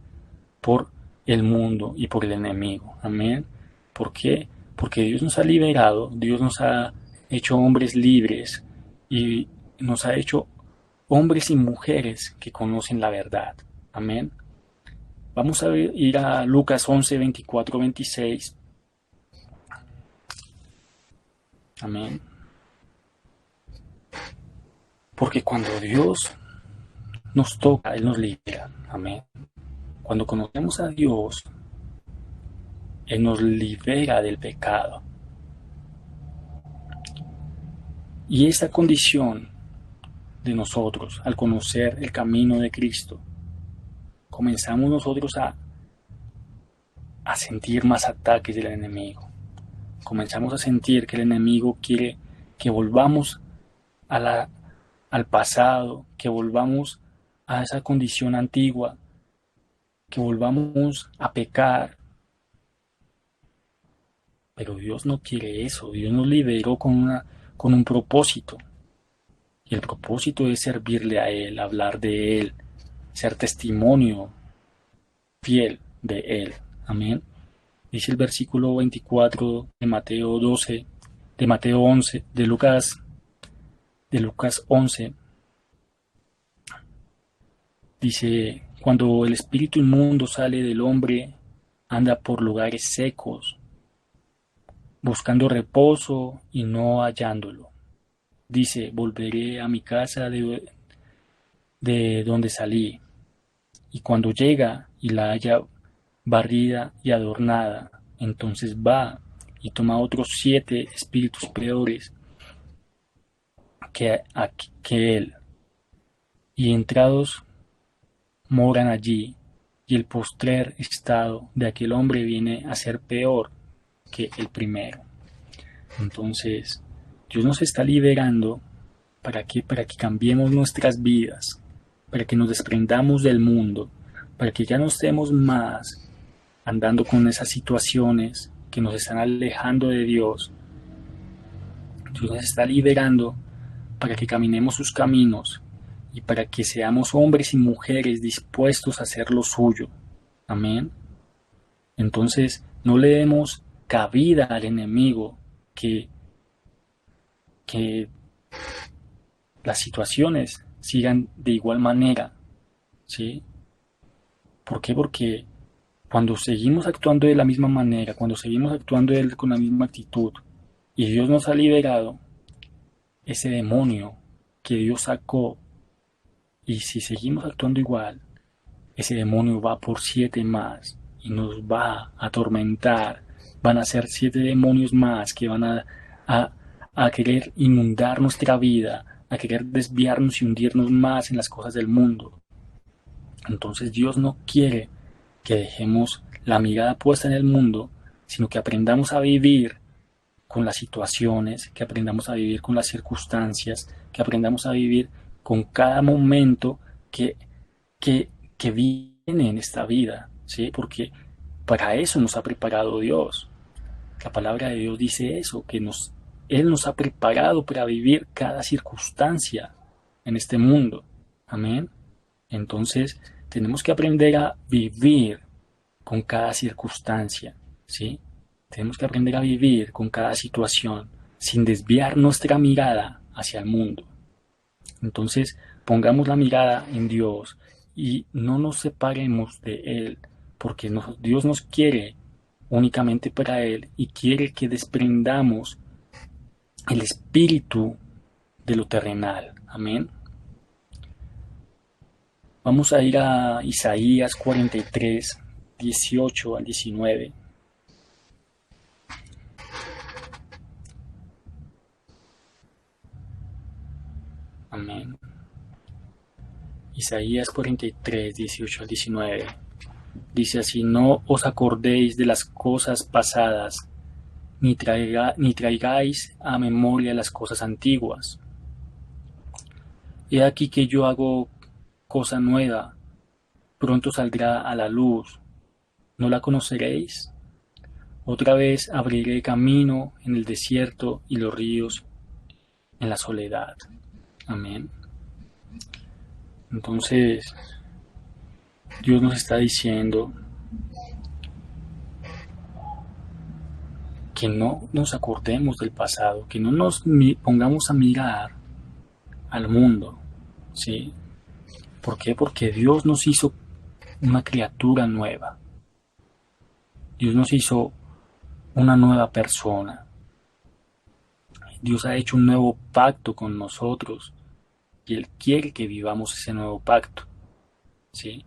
por el mundo y por el enemigo. Amén. ¿Por qué? Porque Dios nos ha liberado, Dios nos ha hecho hombres libres y nos ha hecho hombres y mujeres que conocen la verdad. Amén. Vamos a ir a Lucas 11, 24, 26. Amén. Porque cuando Dios nos toca, Él nos libera. Amén. Cuando conocemos a Dios, Él nos libera del pecado. Y esa condición de nosotros, al conocer el camino de Cristo, comenzamos nosotros a sentir más ataques del enemigo. Comenzamos a sentir que el enemigo quiere que volvamos al pasado, que volvamos a esa condición antigua, que volvamos a pecar. Pero Dios no quiere eso. Dios nos liberó con un propósito. Y el propósito es servirle a Él, hablar de Él, ser testimonio fiel de Él. Amén. Dice el versículo 24 de Mateo 12, de Mateo 11, de Lucas 11. Dice, cuando el espíritu inmundo sale del hombre, anda por lugares secos, buscando reposo y no hallándolo. Dice, volveré a mi casa de donde salí. Y cuando llega y la halla barrida y adornada, entonces va y toma otros 7 espíritus peores que él, y entrados moran allí, y el postrer estado de aquel hombre viene a ser peor que el primero. Entonces, Dios nos está liberando para que cambiemos nuestras vidas, para que nos desprendamos del mundo, para que ya no estemos más andando con esas situaciones que nos están alejando de Dios. Dios nos está liberando para que caminemos sus caminos y para que seamos hombres y mujeres dispuestos a hacer lo suyo. Amén. Entonces, no le demos cabida al enemigo que las situaciones sigan de igual manera, ¿sí? ¿Por qué? Porque cuando seguimos actuando de la misma manera, cuando seguimos actuando con la misma actitud, y Dios nos ha liberado, ese demonio que Dios sacó, y si seguimos actuando igual, ese demonio va por 7 más, y nos va a atormentar. Van a ser 7 demonios más que van a querer inundar nuestra vida, a querer desviarnos y hundirnos más en las cosas del mundo. Entonces Dios no quiere que dejemos la mirada puesta en el mundo, sino que aprendamos a vivir con las situaciones, que aprendamos a vivir con las circunstancias, que aprendamos a vivir con cada momento que, que viene en esta vida, ¿sí? Porque para eso nos ha preparado Dios. La palabra de Dios dice eso, que Él nos ha preparado para vivir cada circunstancia en este mundo. Amén. Entonces, tenemos que aprender a vivir con cada circunstancia, ¿sí? Tenemos que aprender a vivir con cada situación sin desviar nuestra mirada hacia el mundo. Entonces, pongamos la mirada en Dios y no nos separemos de Él, porque Dios nos quiere únicamente para Él y quiere que desprendamos el espíritu de lo terrenal. Amén. Vamos a ir a Isaías 43, 18 al 19. Amén. Isaías 43, 18 al 19. Dice así: no os acordéis de las cosas pasadas, ni traigáis a memoria las cosas antiguas. He aquí que yo hago cosa nueva, pronto saldrá a la luz, ¿no la conoceréis? Otra vez abriré camino en el desierto y los ríos en la soledad. Amén. Entonces, Dios nos está diciendo que no nos acordemos del pasado, que no nos pongamos a mirar al mundo, ¿sí? ¿Por qué? Porque Dios nos hizo una criatura nueva. Dios nos hizo una nueva persona. Dios ha hecho un nuevo pacto con nosotros y Él quiere que vivamos ese nuevo pacto, ¿sí?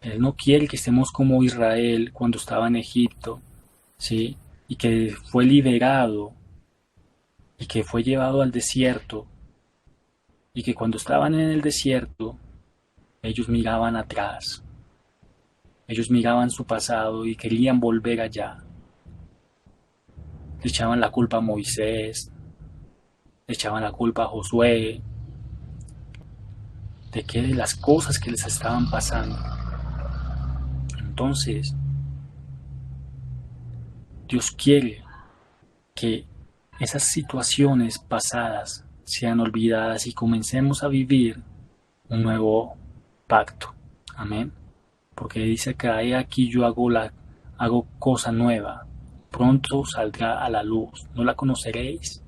Él no quiere que estemos como Israel cuando estaba en Egipto, ¿sí? Y que fue liberado y que fue llevado al desierto y que cuando estaban en el desierto ellos miraban atrás, ellos miraban su pasado y querían volver allá. Le echaban la culpa a Moisés, le echaban la culpa a Josué, de las cosas que les estaban pasando. Entonces, Dios quiere que esas situaciones pasadas sean olvidadas y comencemos a vivir un nuevo pacto. Amén. Porque dice que he aquí yo hago cosa nueva, pronto saldrá a la luz, ¿no la conoceréis?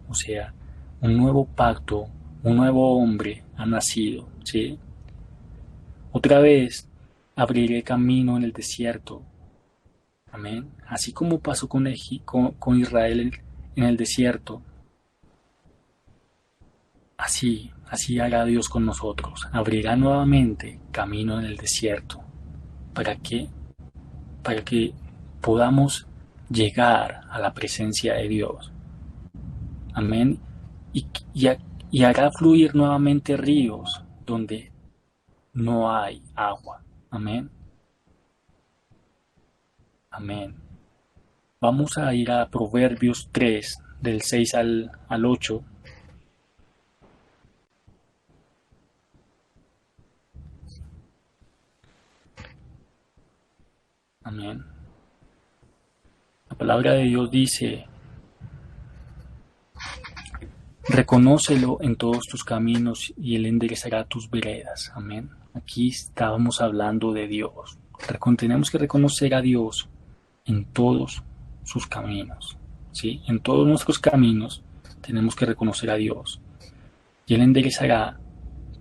O sea, un nuevo pacto, un nuevo hombre ha nacido, ¿sí? Otra vez abriré camino en el desierto. Amén. Así como pasó con Israel en el desierto, así hará Dios con nosotros. Abrirá nuevamente camino en el desierto. ¿Para qué? Para que podamos llegar a la presencia de Dios. Amén. Y hará fluir nuevamente ríos donde no hay agua. Amén. Amén. Vamos a ir a Proverbios 3, del 6 al 8. Amén. La palabra de Dios dice: reconócelo en todos tus caminos y Él enderezará tus veredas. Amén. Aquí estábamos hablando de Dios. Tenemos que reconocer a Dios en todos sus caminos, ¿sí? En todos nuestros caminos tenemos que reconocer a Dios. Y Él enderezará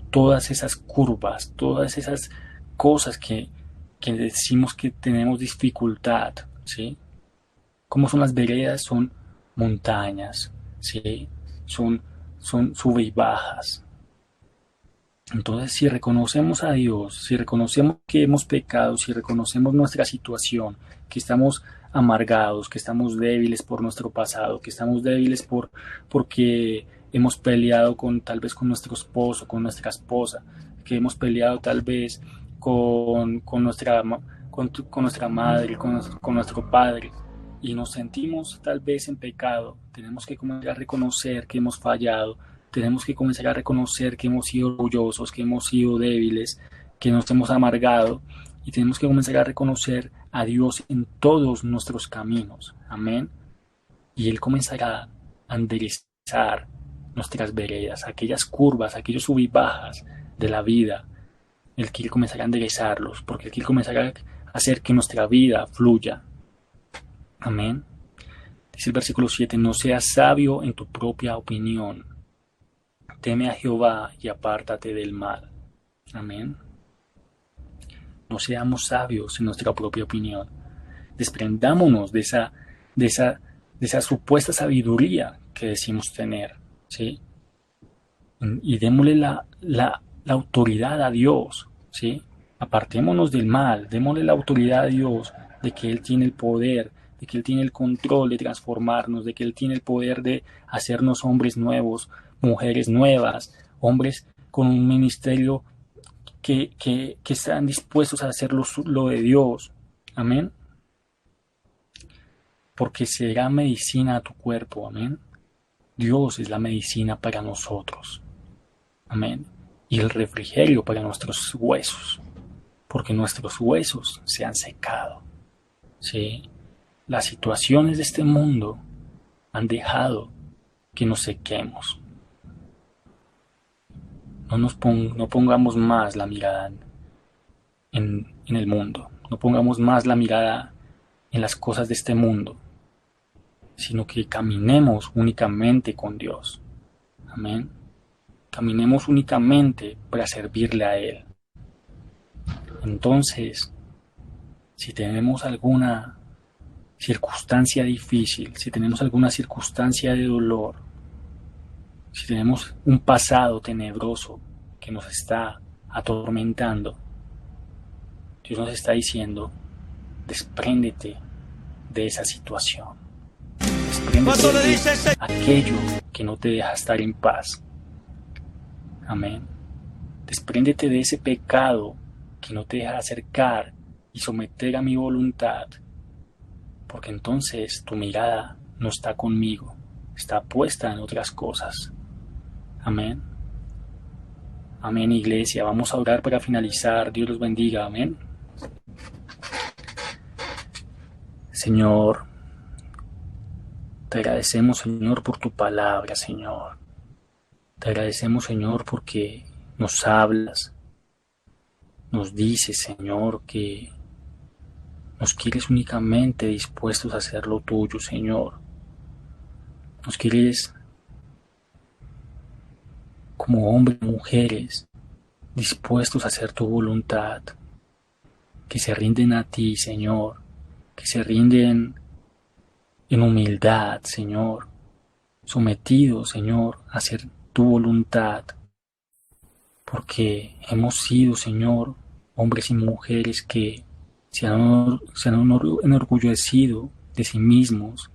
todas esas curvas, todas esas cosas que decimos que tenemos dificultad, ¿sí? ¿Cómo son las veredas? Son montañas, ¿sí? Son sube y bajas. Entonces, si reconocemos a Dios, si reconocemos que hemos pecado, si reconocemos nuestra situación, que estamos amargados, que estamos débiles por nuestro pasado, que estamos débiles porque hemos peleado tal vez con nuestro esposo, con nuestra esposa, que hemos peleado tal vez con nuestra madre, con nuestro padre, y nos sentimos tal vez en pecado, tenemos que comenzar a reconocer que hemos fallado, tenemos que comenzar a reconocer que hemos sido orgullosos, que hemos sido débiles, que nos hemos amargado, y tenemos que comenzar a reconocer a Dios en todos nuestros caminos. Amén. Y Él comenzará a enderezar nuestras veredas, aquellas curvas, aquellos sub y bajas de la vida. Él quiere comenzar a enderezarlos, porque Él quiere comenzar a hacer que nuestra vida fluya. Amén. Dice el versículo 7, no seas sabio en tu propia opinión. Teme a Jehová y apártate del mal. Amén. No seamos sabios en nuestra propia opinión. Desprendámonos de esa supuesta sabiduría que decimos tener, ¿sí? Y démosle la autoridad a Dios, ¿sí? Apartémonos del mal, démosle la autoridad a Dios de que Él tiene el poder, de que Él tiene el control de transformarnos, de que Él tiene el poder de hacernos hombres nuevos, mujeres nuevas, hombres con un ministerio que están dispuestos a hacer lo de Dios. Amén. Porque será medicina a tu cuerpo. Amén. Dios es la medicina para nosotros. Amén. Y el refrigerio para nuestros huesos. Porque nuestros huesos se han secado. ¿Sí? Las situaciones de este mundo han dejado que nos sequemos. No pongamos más la mirada en el mundo. No pongamos más la mirada en las cosas de este mundo, sino que caminemos únicamente con Dios. Amén. Caminemos únicamente para servirle a Él. Entonces, si tenemos alguna circunstancia difícil, si tenemos alguna circunstancia de dolor, si tenemos un pasado tenebroso que nos está atormentando, Dios nos está diciendo, despréndete de esa situación. Despréndete de aquello que no te deja estar en paz. Amén. Despréndete de ese pecado que no te deja acercar y someter a mi voluntad, porque entonces tu mirada no está conmigo, está puesta en otras cosas. Amén. Amén, iglesia. Vamos a orar para finalizar. Dios los bendiga. Amén. Señor, te agradecemos, Señor, por tu palabra, Señor. Te agradecemos, Señor, porque nos hablas. Nos dices, Señor, que nos quieres únicamente dispuestos a hacer lo tuyo, Señor. Nos quieres como hombres y mujeres dispuestos a hacer tu voluntad, que se rinden a ti, Señor, que se rinden en humildad, Señor, sometidos, Señor, a hacer tu voluntad, porque hemos sido, Señor, hombres y mujeres que se han enorgullecido de sí mismos,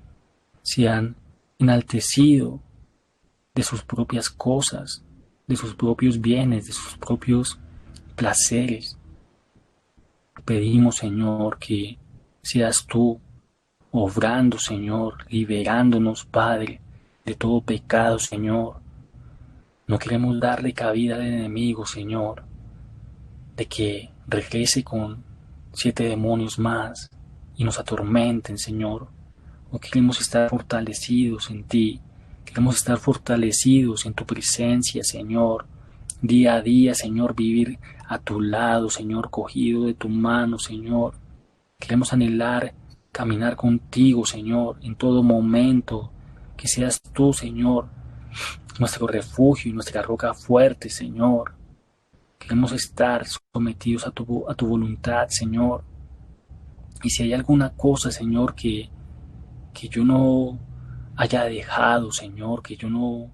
se han enaltecido de sus propias cosas, de sus propios bienes, de sus propios placeres. Pedimos, Señor, que seas tú obrando, Señor, liberándonos, Padre, de todo pecado, Señor. No queremos darle cabida al enemigo, Señor, de que regrese con 7 demonios más y nos atormenten, Señor. No queremos estar fortalecidos en ti. Queremos estar fortalecidos en tu presencia, Señor. Día a día, Señor, vivir a tu lado, Señor, cogido de tu mano, Señor. Queremos anhelar caminar contigo, Señor, en todo momento. Que seas tú, Señor, nuestro refugio y nuestra roca fuerte, Señor. Queremos estar sometidos a tu voluntad, Señor. Y si hay alguna cosa, Señor, que yo no haya dejado, Señor, que yo no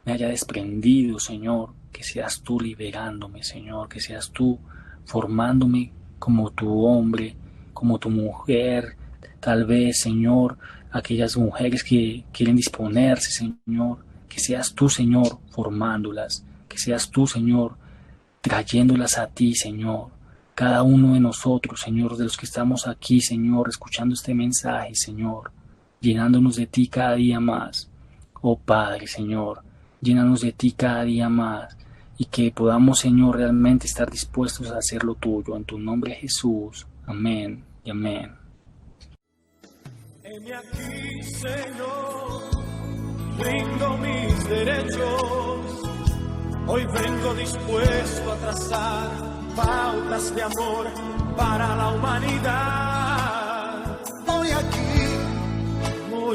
me haya desprendido, Señor, que seas tú liberándome, Señor, que seas tú formándome como tu hombre, como tu mujer, tal vez, Señor, aquellas mujeres que quieren disponerse, Señor, que seas tú, Señor, formándolas, que seas tú, Señor, trayéndolas a ti, Señor, cada uno de nosotros, Señor, de los que estamos aquí, Señor, escuchando este mensaje, Señor, llenándonos de ti cada día más. Oh Padre, Señor, llénanos de ti cada día más y que podamos, Señor, realmente estar dispuestos a hacer lo tuyo. En tu nombre, Jesús. Amén y amén. Heme aquí, Señor, rindo mis derechos. Hoy vengo dispuesto a trazar pautas de amor para la humanidad. Hoy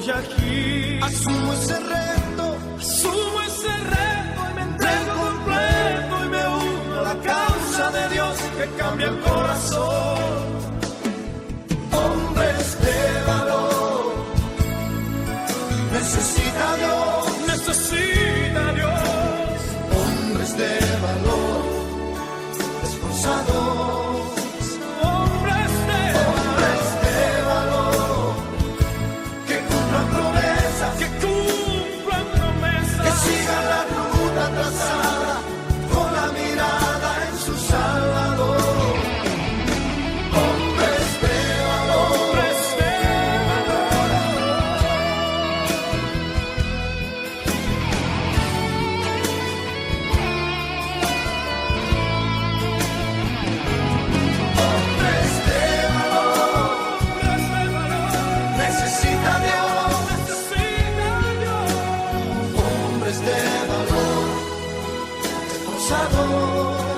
aquí, asumo ese reto y me entrego completo y me uno a la causa de Dios que cambia el corazón. Hombres de valor, necesita Dios, hombres de valor, esforzados, hombres de valor, que cumplan promesas, que sigan la ruta trazada, con la mirada en su Salvador. Hombres de valor, necesita Dios, hombres de valor, esforzados.